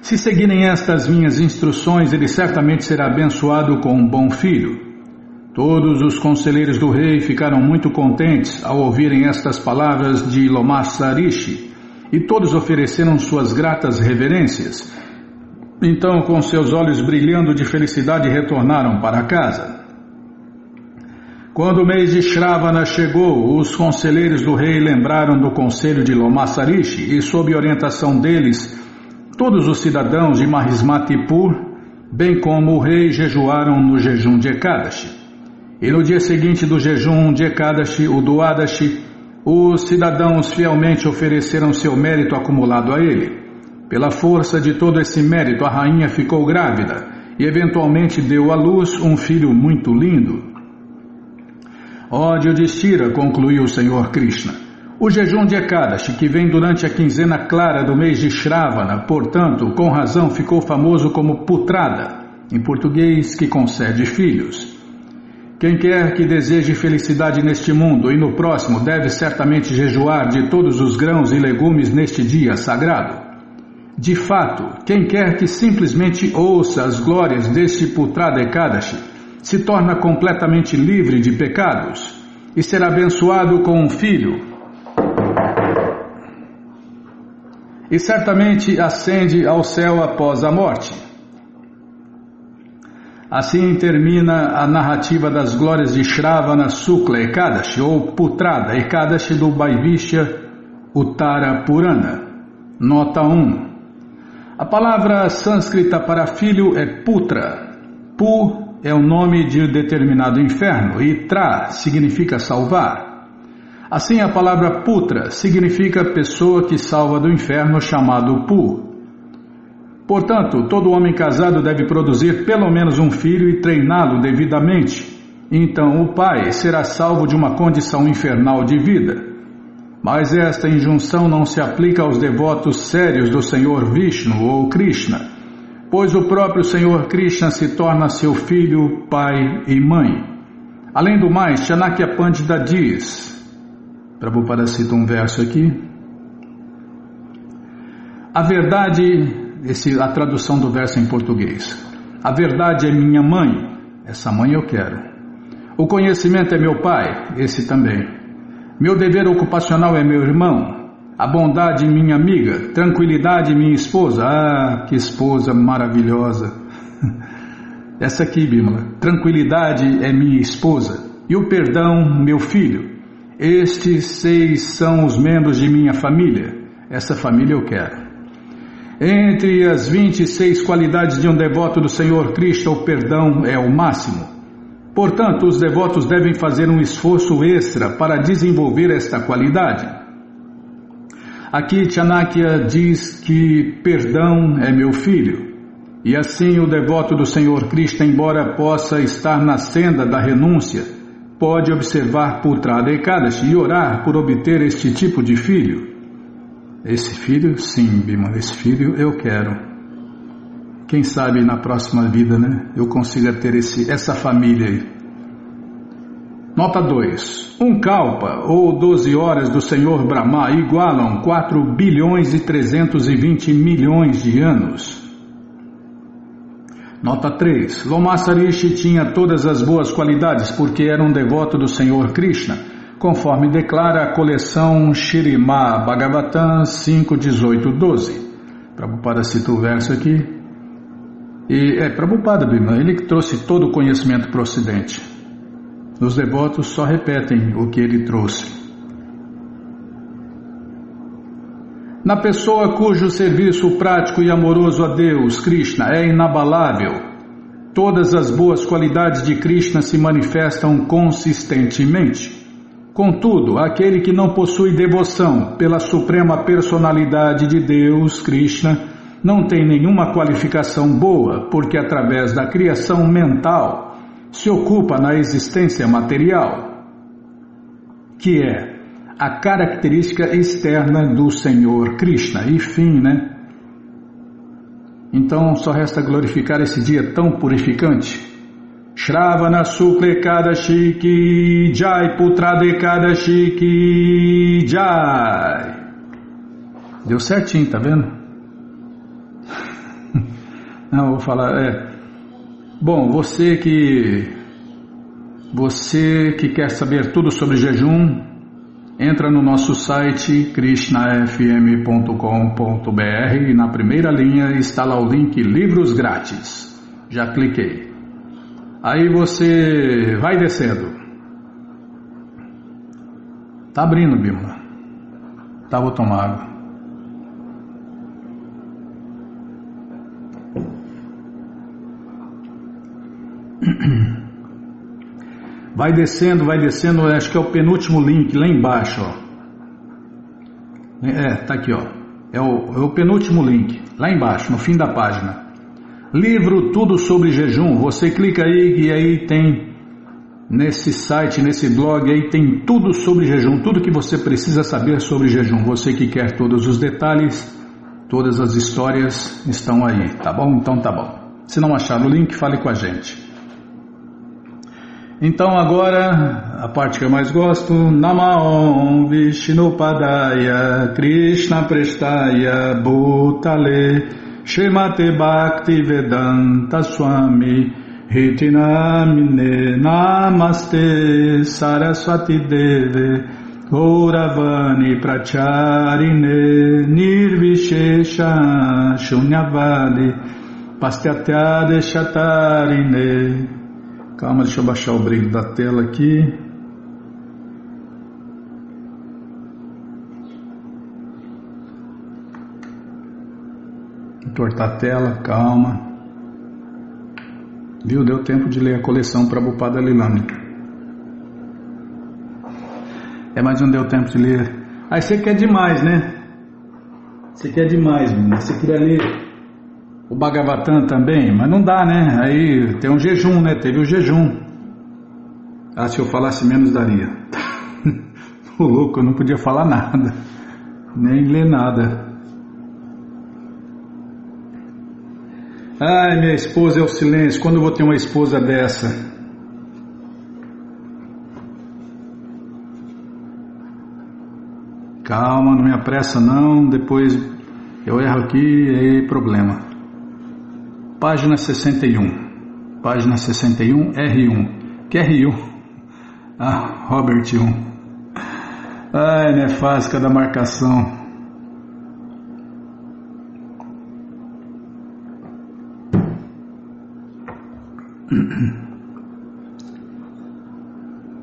Se seguirem estas minhas instruções, ele certamente será abençoado com um bom filho. Todos os conselheiros do rei ficaram muito contentes ao ouvirem estas palavras de Lomasarishi, e todos ofereceram suas gratas reverências. Então, com seus olhos brilhando de felicidade, retornaram para casa. Quando o mês de Shravana chegou, os conselheiros do rei lembraram do conselho de Lomasarishi e, sob orientação deles, todos os cidadãos de Mahismatipur, bem como o rei, jejuaram no jejum de Ekadashi. E no dia seguinte do jejum de Ekadashi, o Duadashi, os cidadãos fielmente ofereceram seu mérito acumulado a ele. Pela força de todo esse mérito, a rainha ficou grávida e eventualmente deu à luz um filho muito lindo. Ó Yudhishthira, concluiu o Senhor Krishna, o jejum de Ekadashi, que vem durante a quinzena clara do mês de Shravana, portanto, com razão ficou famoso como Putrada, em português, que concede filhos. Quem quer que deseje felicidade neste mundo e no próximo deve certamente jejuar de todos os grãos e legumes neste dia sagrado. De fato, quem quer que simplesmente ouça as glórias deste Putrada Ekadashi se torna completamente livre de pecados e será abençoado com um filho. e certamente ascende ao céu após a morte. Assim termina a narrativa das glórias de Shravana Sukla Ekadashi, ou Putrada Ekadashi do Vaivishya Uttara Purana. Nota 1. A palavra sânscrita para filho é Putra. Pu é o nome de determinado inferno e Tra significa salvar. Assim, a palavra Putra significa pessoa que salva do inferno, chamado Pu. Portanto, todo homem casado deve produzir pelo menos um filho e treiná-lo devidamente. Então o pai será salvo de uma condição infernal de vida. Mas esta injunção não se aplica aos devotos sérios do Senhor Vishnu ou Krishna, pois o próprio Senhor Krishna se torna seu filho, pai e mãe. Além do mais, Chanakya Pandita diz, Prabhupada cita um verso aqui, a verdade... a tradução do verso em português. A verdade é minha mãe, essa mãe eu quero. O conhecimento é meu pai, esse também. Meu dever ocupacional é meu irmão. A bondade minha amiga, tranquilidade minha esposa. Ah, que esposa maravilhosa. Essa aqui, Bimala. Tranquilidade é minha esposa. E o perdão, meu filho. Estes 6 são os membros de minha família. Essa família eu quero. Entre as 26 qualidades de um devoto do Senhor Krishna, o perdão é o máximo. Portanto, os devotos devem fazer um esforço extra para desenvolver esta qualidade. Aqui Chanakya diz que perdão é meu filho. E assim o devoto do Senhor Krishna, embora possa estar na senda da renúncia, pode observar Putrada Ekadashi e orar por obter este tipo de filho. Esse filho, sim, Bima, esse filho eu quero. Quem sabe na próxima vida, né, eu consiga ter essa família aí. Nota 2. Um kalpa, ou 12 horas do Senhor Brahma, igualam 4 bilhões e 320 milhões de anos. Nota 3. Lomasa Rishi tinha todas as boas qualidades porque era um devoto do Senhor Krishna, conforme declara a coleção Shrimad Bhagavatam 5.18.12. Prabhupada cita o verso aqui. E Prabhupada, Bima, ele que trouxe todo o conhecimento para o Ocidente. Os devotos só repetem o que ele trouxe. Na pessoa cujo serviço prático e amoroso a Deus, Krishna, é inabalável, todas as boas qualidades de Krishna se manifestam consistentemente. Contudo, aquele que não possui devoção pela suprema personalidade de Deus, Krishna, não tem nenhuma qualificação boa, porque através da criação mental se ocupa na existência material, que é a característica externa do Senhor Krishna. E fim, né? Então só resta glorificar esse dia tão purificante. Shravana Sukla Ekadashi Ki Jai, Putrada Ekadashi Ki Jai. Deu certinho, tá vendo? Não, vou falar, Bom, você que quer saber tudo sobre jejum, entra no nosso site krishnafm.com.br e na primeira linha está lá o link Livros Grátis. Já cliquei. Aí você vai descendo. Tá abrindo, Bima. Tá, vou tomar água. Vai descendo, acho que é o penúltimo link lá embaixo, ó. Tá aqui, ó. É o penúltimo link, lá embaixo, no fim da página. Livro Tudo sobre Jejum. Você clica aí e aí tem, nesse site, nesse blog aí, tem tudo sobre jejum, tudo que você precisa saber sobre jejum. Você que quer todos os detalhes, todas as histórias estão aí, tá bom? Então tá bom. Se não achar o link, fale com a gente. Então agora, a parte que eu mais gosto, Namaon Vishnupadaya Krishna Prestaya Bhutale Srimate Bhakti Vedanta Swami Hitinamine Namaste Saraswati Deve Gauravani Pracharine Nirvishesha Shunyavadi Pastyatya Shatarine. Calma, deixa eu baixar o brilho da tela aqui. Entortar a tela, calma. Viu? Deu tempo de ler a coleção Prabhupada Lilamrita. Mas não deu tempo de ler. Aí você quer demais, né? Você quer demais, menina. Você queria ler o Bhagavatam também, mas não dá, né? Aí tem um jejum, né? Teve o jejum. Se eu falasse menos daria. Ô louco, eu não podia falar nada. Nem ler nada. Ai, minha esposa é o silêncio. Quando eu vou ter uma esposa dessa? Calma, não me apressa não. Depois eu erro aqui e aí problema. Página 61. Página 61, R1. Que R1? Robert 1. Ai, não é fácil cada marcação.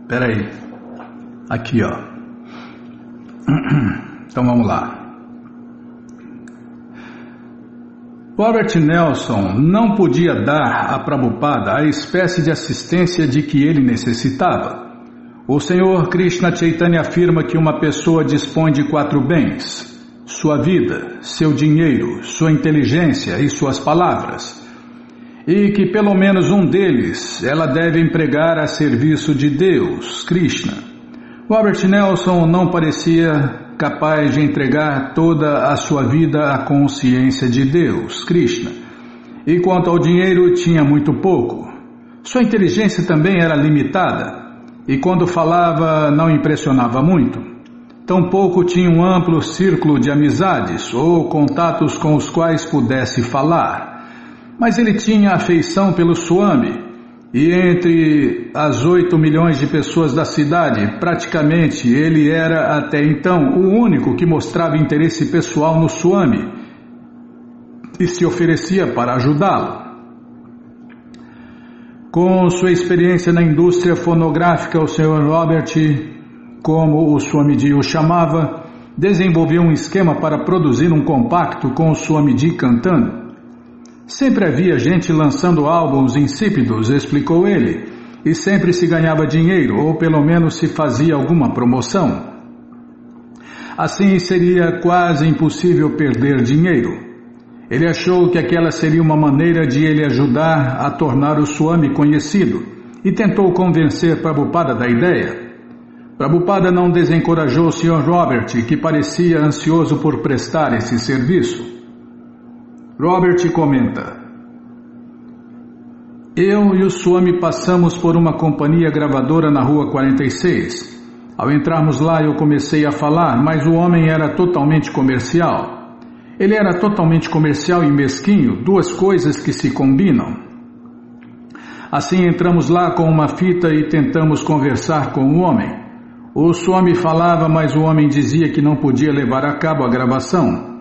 Espera aí. Aqui, ó. Então vamos lá. Robert Nelson não podia dar a Prabhupada a espécie de assistência de que ele necessitava. O Senhor Krishna Chaitanya afirma que uma pessoa dispõe de 4 bens: sua vida, seu dinheiro, sua inteligência e suas palavras, e que pelo menos um deles ela deve empregar a serviço de Deus, Krishna. Robert Nelson não parecia capaz de entregar toda a sua vida à consciência de Deus, Krishna. E quanto ao dinheiro, tinha muito pouco. Sua inteligência também era limitada, e quando falava não impressionava muito. Tampouco tinha um amplo círculo de amizades ou contatos com os quais pudesse falar. Mas ele tinha afeição pelo Swami, e entre as 8 milhões de pessoas da cidade, praticamente ele era até então o único que mostrava interesse pessoal no Swami e se oferecia para ajudá-lo. Com sua experiência na indústria fonográfica, o Sr. Robert, como o Swamiji o chamava, desenvolveu um esquema para produzir um compacto com o Swamiji cantando. Sempre havia gente lançando álbuns insípidos, explicou ele, e sempre se ganhava dinheiro, ou pelo menos se fazia alguma promoção. Assim seria quase impossível perder dinheiro. Ele achou que aquela seria uma maneira de ele ajudar a tornar o Swami conhecido, e tentou convencer Prabhupada da ideia. Prabhupada não desencorajou o Sr. Robert, que parecia ansioso por prestar esse serviço. Robert comenta: eu e o Swami passamos por uma companhia gravadora na rua 46. Ao entrarmos lá eu comecei a falar, mas o homem era totalmente comercial. Ele era totalmente comercial e mesquinho, 2 coisas que se combinam. Assim entramos lá com uma fita e tentamos conversar com o homem. O Swami falava, mas o homem dizia que não podia levar a cabo a gravação.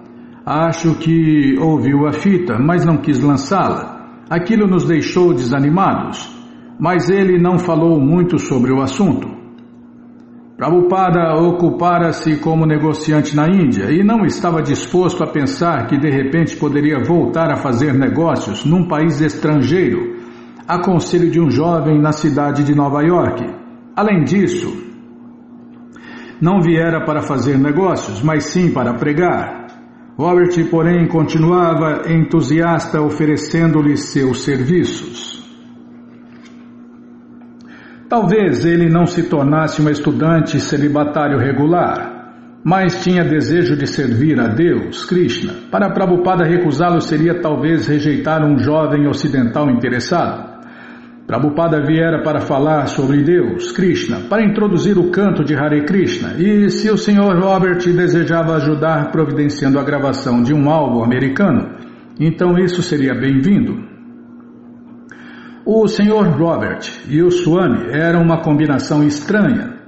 Acho que ouviu a fita, mas não quis lançá-la. Aquilo nos deixou desanimados, mas ele não falou muito sobre o assunto. Prabhupada ocupara-se como negociante na Índia e não estava disposto a pensar que de repente poderia voltar a fazer negócios num país estrangeiro, a conselho de um jovem na cidade de Nova York. Além disso, não viera para fazer negócios, mas sim para pregar. Robert, porém, continuava entusiasta oferecendo-lhe seus serviços. Talvez ele não se tornasse um estudante celibatário regular, mas tinha desejo de servir a Deus, Krishna. Para Prabhupada recusá-lo seria talvez rejeitar um jovem ocidental interessado. Prabhupada viera para falar sobre Deus, Krishna, para introduzir o canto de Hare Krishna, e se o Sr. Robert desejava ajudar providenciando a gravação de um álbum americano, então isso seria bem-vindo. O Sr. Robert e o Swami eram uma combinação estranha.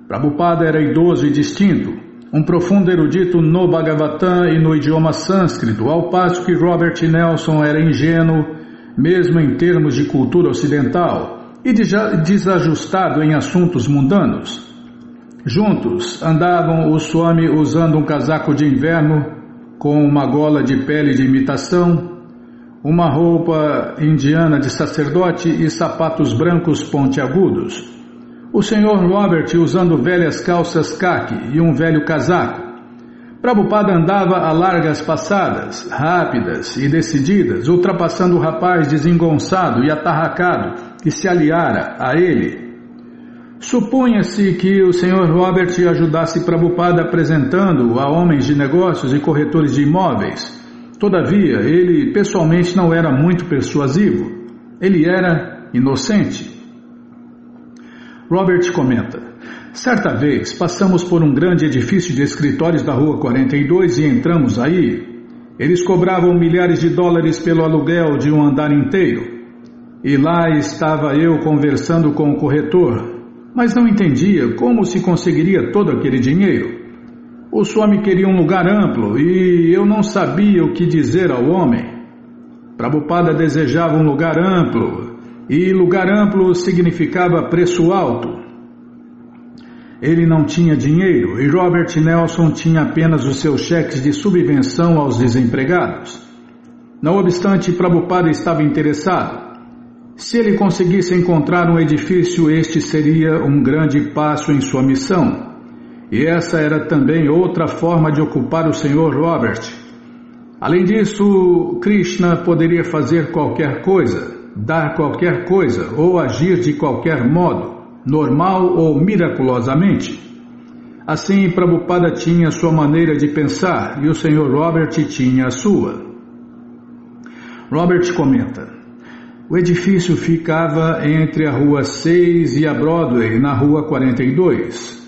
Prabhupada era idoso e distinto, um profundo erudito no Bhagavatam e no idioma sânscrito, ao passo que Robert Nelson era ingênuo, mesmo em termos de cultura ocidental, e desajustado em assuntos mundanos. Juntos andavam o Swami usando um casaco de inverno com uma gola de pele de imitação, uma roupa indiana de sacerdote e sapatos brancos pontiagudos. O Sr. Robert usando velhas calças caqui e um velho casaco. Prabhupada andava a largas passadas, rápidas e decididas, ultrapassando o rapaz desengonçado e atarracado que se aliara a ele. Supunha-se que o Sr. Robert ajudasse Prabhupada apresentando-o a homens de negócios e corretores de imóveis. Todavia, ele pessoalmente não era muito persuasivo. Ele era inocente. Robert comenta: certa vez passamos por um grande edifício de escritórios da Rua 42 e entramos aí. Eles cobravam milhares de dólares pelo aluguel de um andar inteiro. E lá estava eu conversando com o corretor, mas não entendia como se conseguiria todo aquele dinheiro. O Swami queria um lugar amplo e eu não sabia o que dizer ao homem. Prabhupada desejava um lugar amplo e lugar amplo significava preço alto. Ele não tinha dinheiro e Robert Nelson tinha apenas os seus cheques de subvenção aos desempregados. Não obstante, Prabhupada estava interessado. Se ele conseguisse encontrar um edifício, este seria um grande passo em sua missão. E essa era também outra forma de ocupar o Sr. Robert. Além disso, Krishna poderia fazer qualquer coisa, dar qualquer coisa ou agir de qualquer modo, normal ou miraculosamente. Assim, Prabhupada tinha sua maneira de pensar e o Sr. Robert tinha a sua. Robert comenta: o edifício ficava entre a Rua 6 e a Broadway, na Rua 42.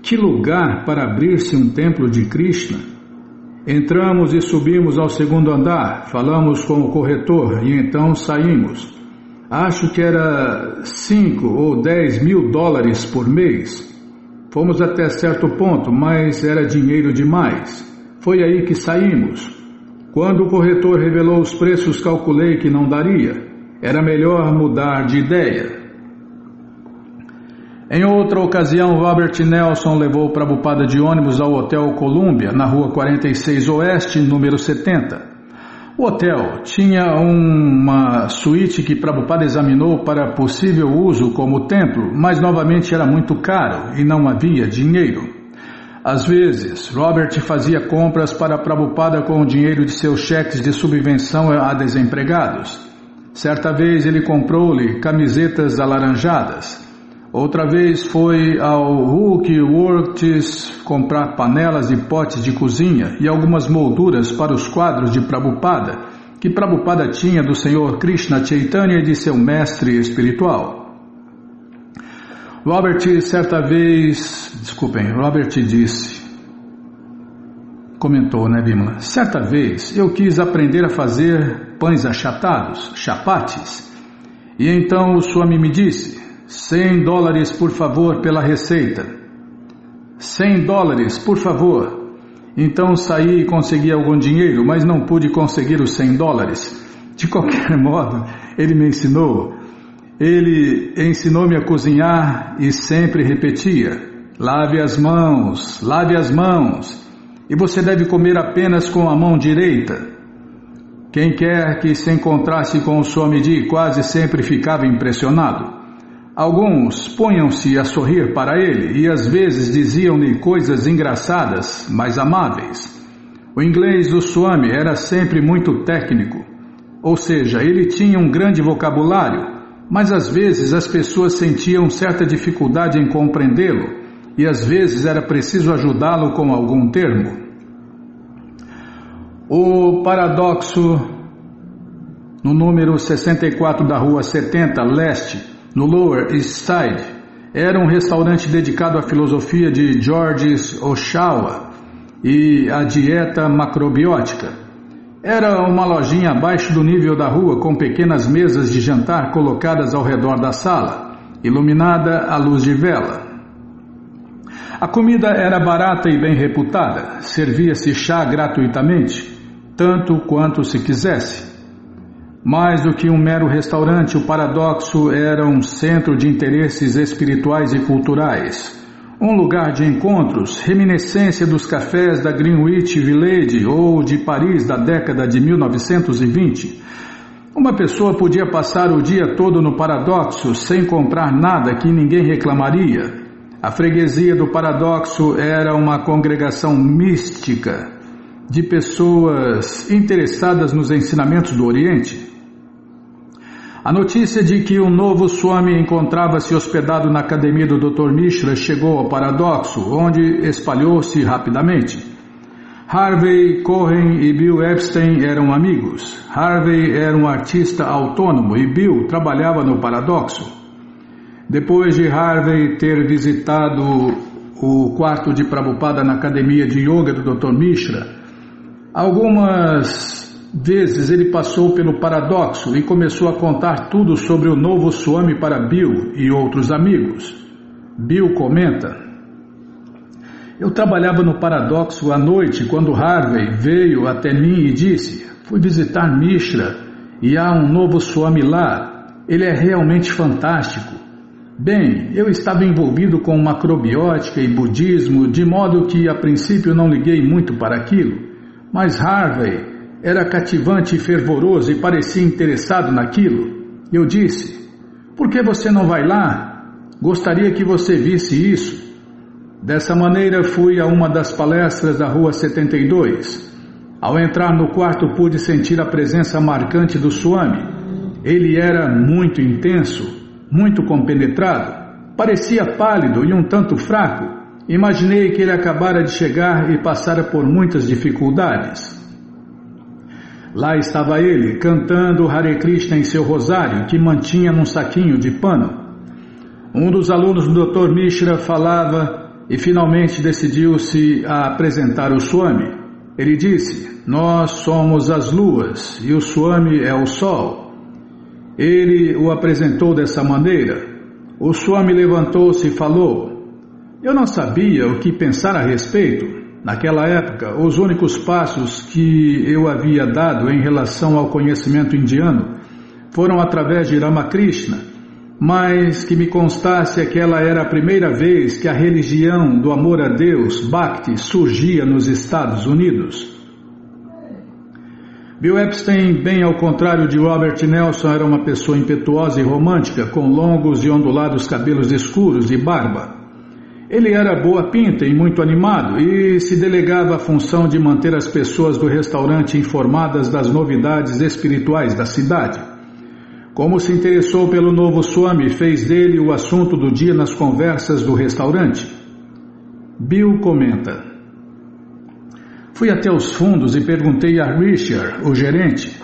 Que lugar para abrir-se um templo de Krishna! Entramos e subimos ao segundo andar, falamos com o corretor e então saímos. Acho que era 5 ou 10 mil dólares por mês. Fomos até certo ponto, mas era dinheiro demais. Foi aí que saímos. Quando o corretor revelou os preços, calculei que não daria. Era melhor mudar de ideia. Em outra ocasião, Robert Nelson levou Prabhupada de ônibus ao Hotel Columbia, na Rua 46 Oeste, número 70. O hotel tinha uma suíte que Prabhupada examinou para possível uso como templo, mas novamente era muito caro e não havia dinheiro. Às vezes, Robert fazia compras para Prabhupada com o dinheiro de seus cheques de subvenção a desempregados. Certa vez ele comprou-lhe camisetas alaranjadas. Outra vez foi ao Hook Works comprar panelas e potes de cozinha e algumas molduras para os quadros de Prabhupada, que Prabhupada tinha do Senhor Krishna Chaitanya e de seu mestre espiritual. Robert comentou, Bimala? Certa vez eu quis aprender a fazer pães achatados, chapatis, e então o Swami me disse: $100 por favor pela receita. $100 por favor. Então saí e consegui algum dinheiro, mas não pude conseguir os $100. De qualquer modo, ele me ensinou. Ele ensinou-me a cozinhar e sempre repetia: lave as mãos, lave as mãos. E você deve comer apenas com a mão direita. Quem quer que se encontrasse com o Swamiji quase sempre ficava impressionado. Alguns punham-se a sorrir para ele e às vezes diziam-lhe coisas engraçadas, mas amáveis. O inglês do Swami era sempre muito técnico, ou seja, ele tinha um grande vocabulário, mas às vezes as pessoas sentiam certa dificuldade em compreendê-lo e às vezes era preciso ajudá-lo com algum termo. O paradoxo no número 64 da Rua 70 Leste, no Lower East Side, era um restaurante dedicado à filosofia de George Oshawa e à dieta macrobiótica. Era uma lojinha abaixo do nível da rua com pequenas mesas de jantar colocadas ao redor da sala, iluminada à luz de vela. A comida era barata e bem reputada, servia-se chá gratuitamente, tanto quanto se quisesse. Mais do que um mero restaurante, o Paradoxo era um centro de interesses espirituais e culturais, um lugar de encontros, reminiscência dos cafés da Greenwich Village ou de Paris da década de 1920. Uma pessoa podia passar o dia todo no Paradoxo sem comprar nada que ninguém reclamaria. A freguesia do Paradoxo era uma congregação mística de pessoas interessadas nos ensinamentos do Oriente. A notícia de que um novo Swami encontrava-se hospedado na academia do Dr. Mishra chegou ao Paradoxo, onde espalhou-se rapidamente. Harvey Cohen e Bill Epstein eram amigos. Harvey era um artista autônomo e Bill trabalhava no Paradoxo. Depois de Harvey ter visitado o quarto de Prabhupada na academia de yoga do Dr. Mishra, algumas vezes ele passou pelo Paradoxo e começou a contar tudo sobre o novo Swami para Bill e outros amigos. Bill comenta: eu trabalhava no Paradoxo à noite quando Harvey veio até mim e disse: fui visitar Mishra e há um novo Swami lá, ele é realmente fantástico. Bem, eu estava envolvido com macrobiótica e budismo, de modo que a princípio não liguei muito para aquilo, mas Harvey era cativante e fervoroso e parecia interessado naquilo. Eu disse: por que você não vai lá? Gostaria que você visse isso. Dessa maneira fui a uma das palestras da Rua 72. Ao entrar no quarto pude sentir a presença marcante do Swami. Ele era muito intenso, muito compenetrado, parecia pálido e um tanto fraco. Imaginei que ele acabara de chegar e passara por muitas dificuldades. Lá estava ele, cantando Hare Krishna em seu rosário, que mantinha num saquinho de pano. Um dos alunos do Dr. Mishra falava e finalmente decidiu-se a apresentar o Swami. Ele disse: nós somos as luas e o Swami é o sol. Ele o apresentou dessa maneira. O Swami levantou-se e falou: eu não sabia o que pensar a respeito. Naquela época, os únicos passos que eu havia dado em relação ao conhecimento indiano foram através de Ramakrishna, mas que me constasse aquela era a primeira vez que a religião do amor a Deus, Bhakti, surgia nos Estados Unidos. Bill Epstein, bem ao contrário de Robert Nelson, era uma pessoa impetuosa e romântica, com longos e ondulados cabelos escuros e barba. Ele era boa pinta e muito animado e se delegava a função de manter as pessoas do restaurante informadas das novidades espirituais da cidade. Como se interessou pelo novo Swami, fez dele o assunto do dia nas conversas do restaurante. Bill comenta: fui até os fundos e perguntei a Richard, o gerente: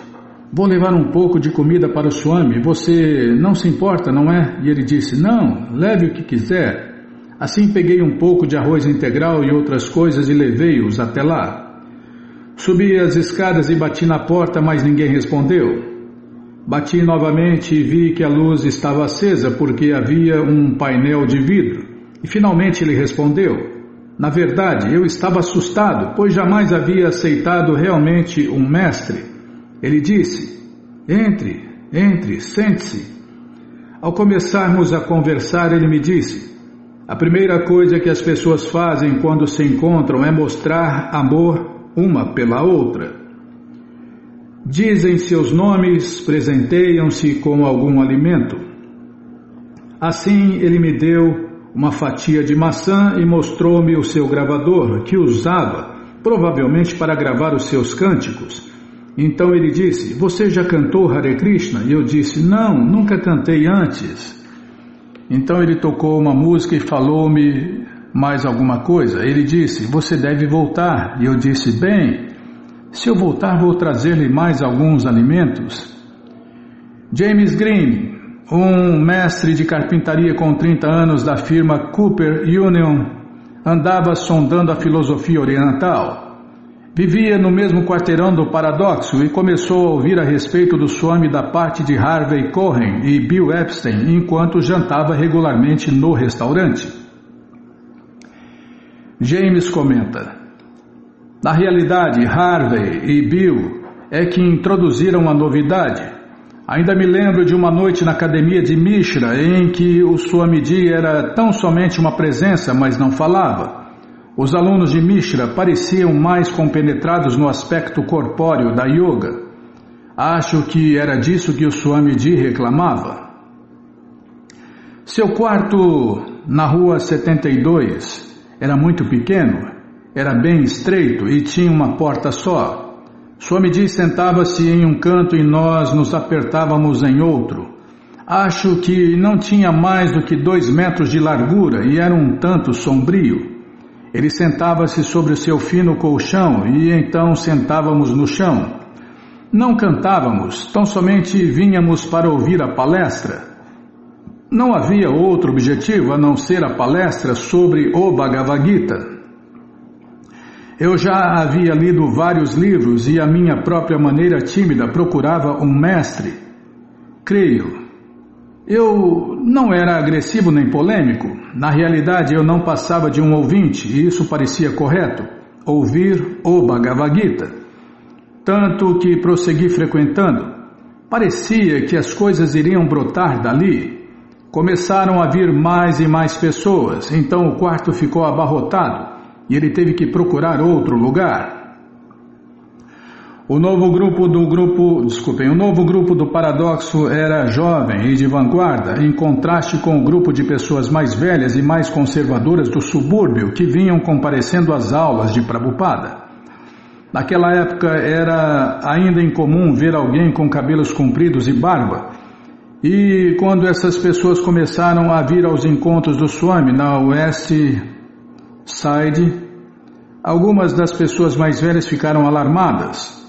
vou levar um pouco de comida para o Swami, você não se importa, não é? E ele disse: não, leve o que quiser. Assim peguei um pouco de arroz integral e outras coisas e levei-os até lá. Subi as escadas e bati na porta, mas ninguém respondeu. Bati novamente e vi que a luz estava acesa porque havia um painel de vidro. E finalmente ele respondeu. Na verdade, eu estava assustado, pois jamais havia aceitado realmente um mestre. Ele disse: entre, sente-se. Ao começarmos a conversar, ele me disse: a primeira coisa que as pessoas fazem quando se encontram é mostrar amor uma pela outra. Dizem seus nomes, presenteiam-se com algum alimento. Assim ele me deu uma fatia de maçã e mostrou-me o seu gravador, que usava provavelmente para gravar os seus cânticos. Então ele disse: você já cantou Hare Krishna? E eu disse: não, nunca cantei antes. Então ele tocou uma música e falou-me mais alguma coisa. Ele disse: você deve voltar. E eu disse: bem, se eu voltar vou trazer-lhe mais alguns alimentos. James Green, um mestre de carpintaria com 30 anos da firma Cooper Union, andava sondando a filosofia oriental. Vivia no mesmo quarteirão do Paradoxo e começou a ouvir a respeito do Swami da parte de Harvey Cohen e Bill Epstein enquanto jantava regularmente no restaurante. James comenta: na realidade, Harvey e Bill é que introduziram a novidade. Ainda me lembro de uma noite na academia de Mishra em que o Swamiji era tão somente uma presença, mas não falava. Os alunos de Mishra pareciam mais compenetrados no aspecto corpóreo da yoga. Acho que era disso que o Swamiji reclamava. Seu quarto na rua 72 era muito pequeno, era bem estreito e tinha uma porta só. Swamiji sentava-se em um canto e nós nos apertávamos em outro. Acho que não tinha mais do que 2 metros de largura e era um tanto sombrio. Ele sentava-se sobre o seu fino colchão e então sentávamos no chão. Não cantávamos, tão somente vínhamos para ouvir a palestra. Não havia outro objetivo a não ser a palestra sobre o Bhagavad Gita. Eu já havia lido vários livros e à minha própria maneira tímida procurava um mestre. Creio. Eu não era agressivo nem polêmico. Na realidade, eu não passava de um ouvinte e isso parecia correto. Ouvir o Bhagavad Gita. Tanto que prossegui frequentando. Parecia que as coisas iriam brotar dali. Começaram a vir mais e mais pessoas, então o quarto ficou abarrotado e ele teve que procurar outro lugar. O novo grupo do Paradoxo era jovem e de vanguarda, em contraste com o grupo de pessoas mais velhas e mais conservadoras do subúrbio que vinham comparecendo às aulas de Prabhupada. Naquela época era ainda incomum ver alguém com cabelos compridos e barba. E quando essas pessoas começaram a vir aos encontros do Swami na West Side, algumas das pessoas mais velhas ficaram alarmadas.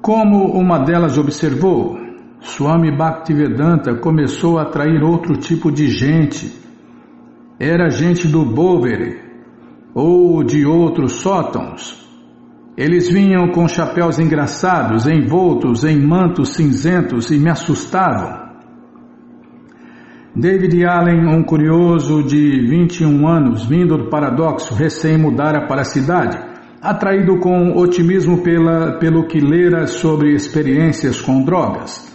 Como uma delas observou, Swami Bhaktivedanta começou a atrair outro tipo de gente. Era gente do Bowery ou de outros sótãos. Eles vinham com chapéus engraçados, envoltos em mantos cinzentos e me assustavam. David Allen, um curioso de 21 anos, vindo do Paradoxo, recém mudara para a cidade, atraído com otimismo pelo que lera sobre experiências com drogas.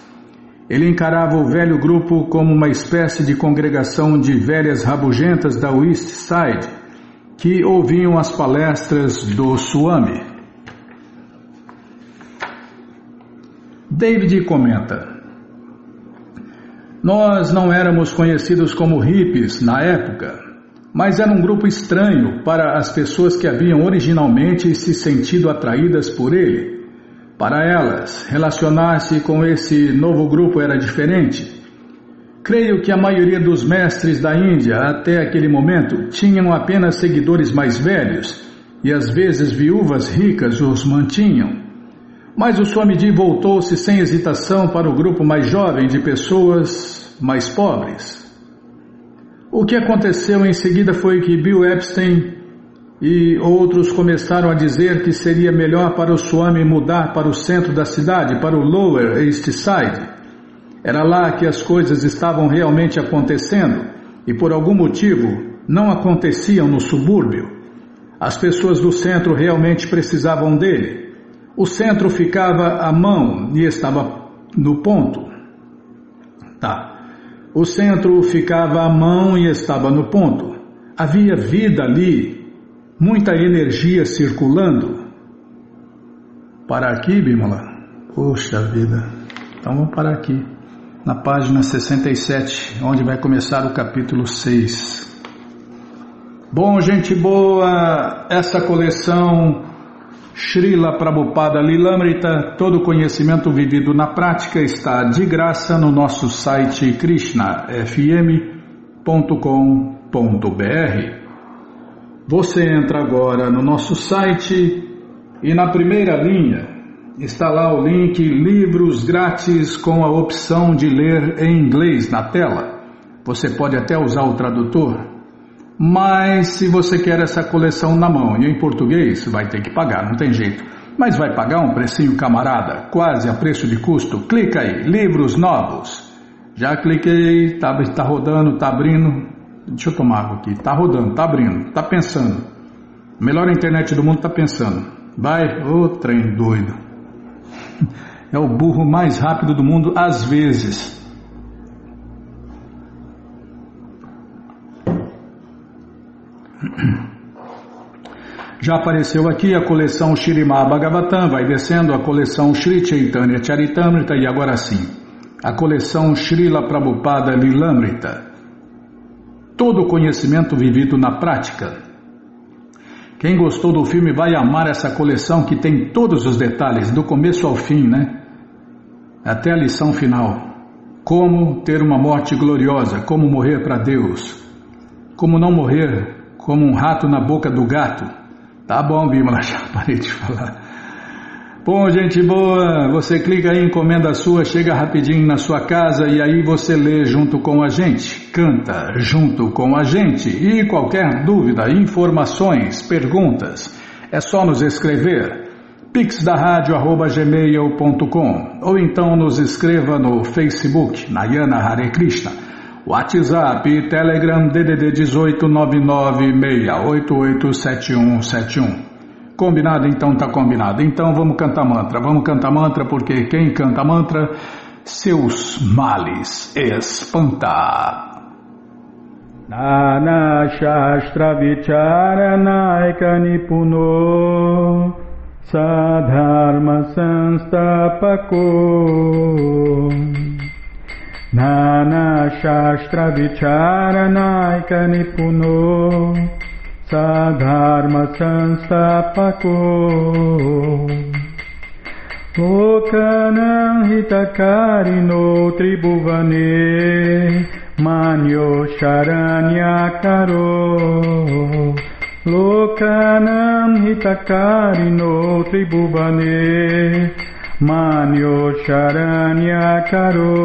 Ele encarava o velho grupo como uma espécie de congregação de velhas rabugentas da East Side, que ouviam as palestras do Swami. David comenta: nós não éramos conhecidos como hippies na época, mas era um grupo estranho para as pessoas que haviam originalmente se sentido atraídas por ele. Para elas, relacionar-se com esse novo grupo era diferente. Creio que a maioria dos mestres da Índia, até aquele momento, tinham apenas seguidores mais velhos, e às vezes viúvas ricas os mantinham. Mas o Swamiji voltou-se sem hesitação para o grupo mais jovem de pessoas mais pobres. O que aconteceu em seguida foi que Bill Epstein e outros começaram a dizer que seria melhor para o Swami mudar para o centro da cidade, para o Lower East Side. Era lá que as coisas estavam realmente acontecendo e por algum motivo não aconteciam no subúrbio. As pessoas do centro realmente precisavam dele. O centro ficava à mão e estava no ponto. O centro ficava à mão e estava no ponto. Havia vida ali, muita energia circulando. Parar aqui, Bimala? Poxa vida. Então vamos parar aqui. Na página 67, onde vai começar o capítulo 6. Bom, gente boa, essa coleção Srila Prabhupada Lilamrita, todo conhecimento vivido na prática, está de graça no nosso site krishnafm.com.br. Você entra agora no nosso site e na primeira linha está lá o link Livros Grátis com a opção de ler em inglês na tela. Você pode até usar o tradutor. Mas se você quer essa coleção na mão e em português, vai ter que pagar, não tem jeito. Mas vai pagar um precinho camarada, quase a preço de custo. Clica aí, livros novos. Já cliquei, tá rodando, tá abrindo. Deixa eu tomar água aqui, tá rodando, tá abrindo, tá pensando. Melhor internet do mundo está pensando. Vai, ô trem doido. É o burro mais rápido do mundo, às vezes. Já apareceu aqui a coleção Śrīmad Bhagavatam, vai descendo a coleção Sri Chaitanya Charitamrita e agora sim, a coleção Srila Prabhupada Lilamrita. Todo o conhecimento vivido na prática. Quem gostou do filme vai amar essa coleção que tem todos os detalhes, do começo ao fim, né? Até a lição final. Como ter uma morte gloriosa, como morrer para Deus, como não morrer como um rato na boca do gato. Tá bom, Bímola, já parei de falar. Bom, gente boa, você clica aí, encomenda sua, chega rapidinho na sua casa e aí você lê junto com a gente, canta junto com a gente. E qualquer dúvida, informações, perguntas, é só nos escrever pixdarradio@gmail.com ou então nos escreva no Facebook, Nayana Hare Krishna, WhatsApp e Telegram DDD 18 996887171. Combinado? Então tá combinado. Então vamos cantar mantra porque quem canta mantra, seus males espanta. Nana Shastra Vicharanaika Nipuno Sadharma Sanstapako Nana Shastra Vicharanaika Nipuno Sadharma Sanstapako Lokanam Hitakarino Tribhuvane Manyo Sharanyakaro Lokanam Hitakarino Tribhuvane Manyo Sharanyakaro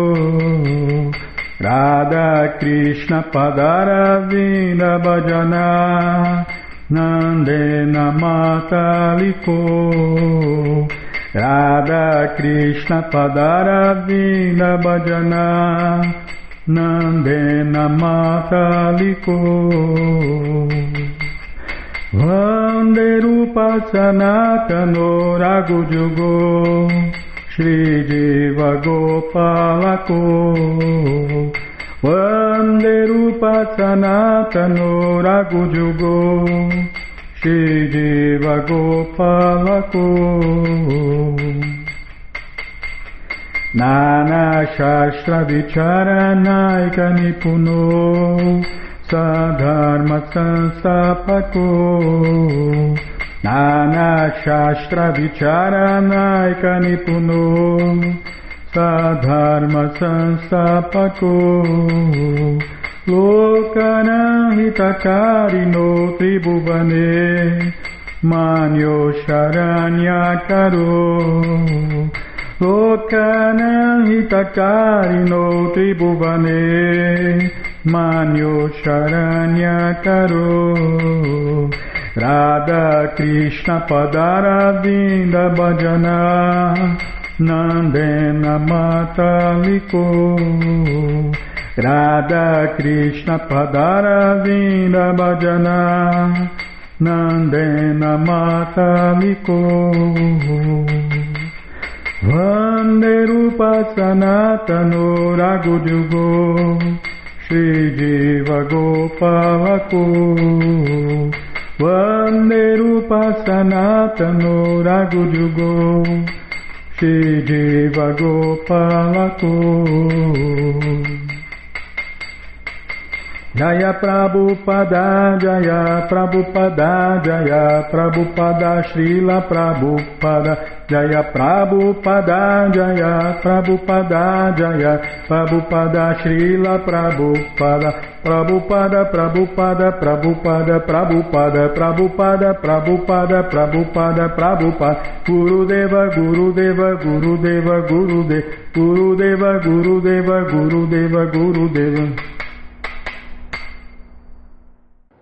Radha Krishna Padaravinda Bhajana Nandena Mataliko Radha Krishna Padaravinda Bhajana Nandena Mataliko Vande Rupa Sanatano Raghujugo Shri Jiva Gopalako Vande Rupa Sanatano Raghujugo Shri Jiva Gopalako Nana Shastra Vicharanaika Nipuno Sadharma Sanstapako Nana Shastra Vicharanaika Nipuno Sadharma Sanstapako Lokana Hitakarino Tribhuvane Manyo Sharanyakaro Lokana Hitakarino Tribhuvane Manyo Sharanyakaro Radha Krishna Padaravinda Bhajana Nandena Mataliko Radha Krishna Padaravinda Bhajana Nandena Mataliko Vande Rupa Sanatano Raghujugo Shri Jiva Gopalako Vande Rupa Sanatano Raghujugo Shri Jiva Gopalako Jaya Prabhupada, Jaya Prabhupada, Jaya Prabhupada, Srila Prabhupada, Jaya Prabhupada, Jaya Prabhupada, Jaya Prabhupada, Srila Prabhupada, Prabhupada, Prabhupada, Prabhupada, Prabhupada, Prabhupada, Prabhupada, Prabhupada, Prabhupada, Gurudeva, Gurudeva, Gurudeva, Gurudeva, Gurudeva, Gurudeva, Gurudeva, Gurudeva.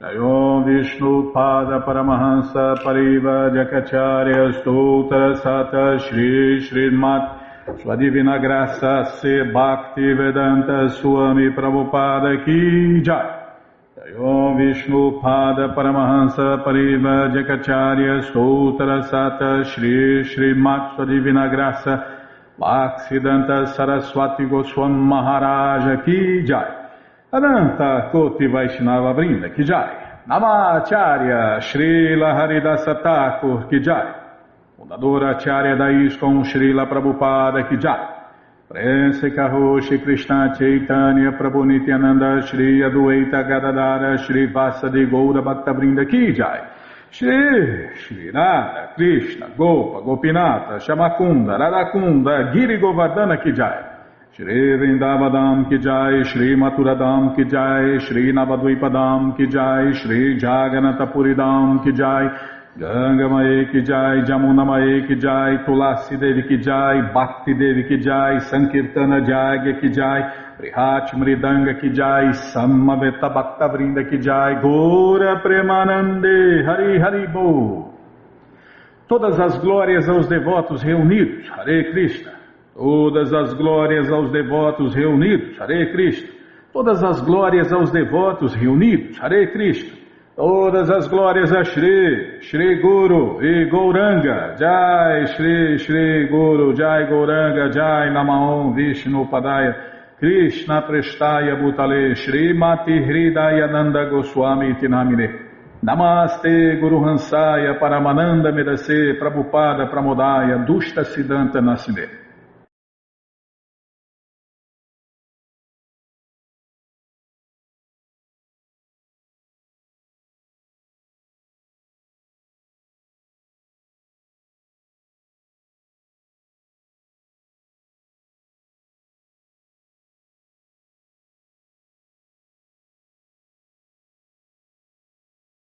Om Vishnu Pada Paramahansa Pariva Jakacharya Stoutra Sata Shri Srimad Sua Divina Graça Se Bhakti Vedanta Swami Prabhupada Ki Jai. Om Vishnu Pada Paramahansa Pariva Jakacharya Stoutra Sata Shri Shri Matsu Divina Graça Bhaksidanta Saraswati Goswam Maharaja Ki Jai Ananta Koti Vaishnava Vrinda Ki Jai Namacharya Srila Haridasa Thakur Ki Jai Fundadora Acharya da ISKCON Srila Prabhupada Ki Jai Prense Karoshi Krishna Chaitanya Prabhu Nityananda Shri Adueita Gadadara Shri Vasadi Goura Bhaktavrinda Ki Jai Shri Radha Krishna Gopa Gopinata Shamakunda Radakunda Giri Govardhana Ki Jai Shri Vrindavadam Ki Jai Shri Maturadam Ki Jai Shri Navadvipadam Ki Jai Shri Jaganatapuridam Ki Jai Ganga Mae Ki Jai, Jamuna Mae Ki Jai, Tulasi Devi Ki Jai, Bhakti Devi Ki Jai, Sankirtana Jagya Ki Jai, Prihat Mridanga Ki Jai, Samaveta Bhakta Vrinda Ki Jai, Gora Premanande, Hari Hari Bo. Todas as glórias aos devotos reunidos, Hare Krishna. Todas as glórias aos devotos reunidos, Hare Krishna. Todas as glórias aos devotos reunidos, Hare Krishna. Todas as glórias a Shri, Shri Guru e Gauranga, Jai Shri, Shri Guru, Jai Gauranga, Jai Namaon Vishnu Padaya, Krishna Prestaya Bhutale, Shri Mati Hridayananda Goswami Tinamine, Namaste Guru Hansaya Paramananda Medase, Prabhupada Pramodaya, Dushta Siddhanta Nasime.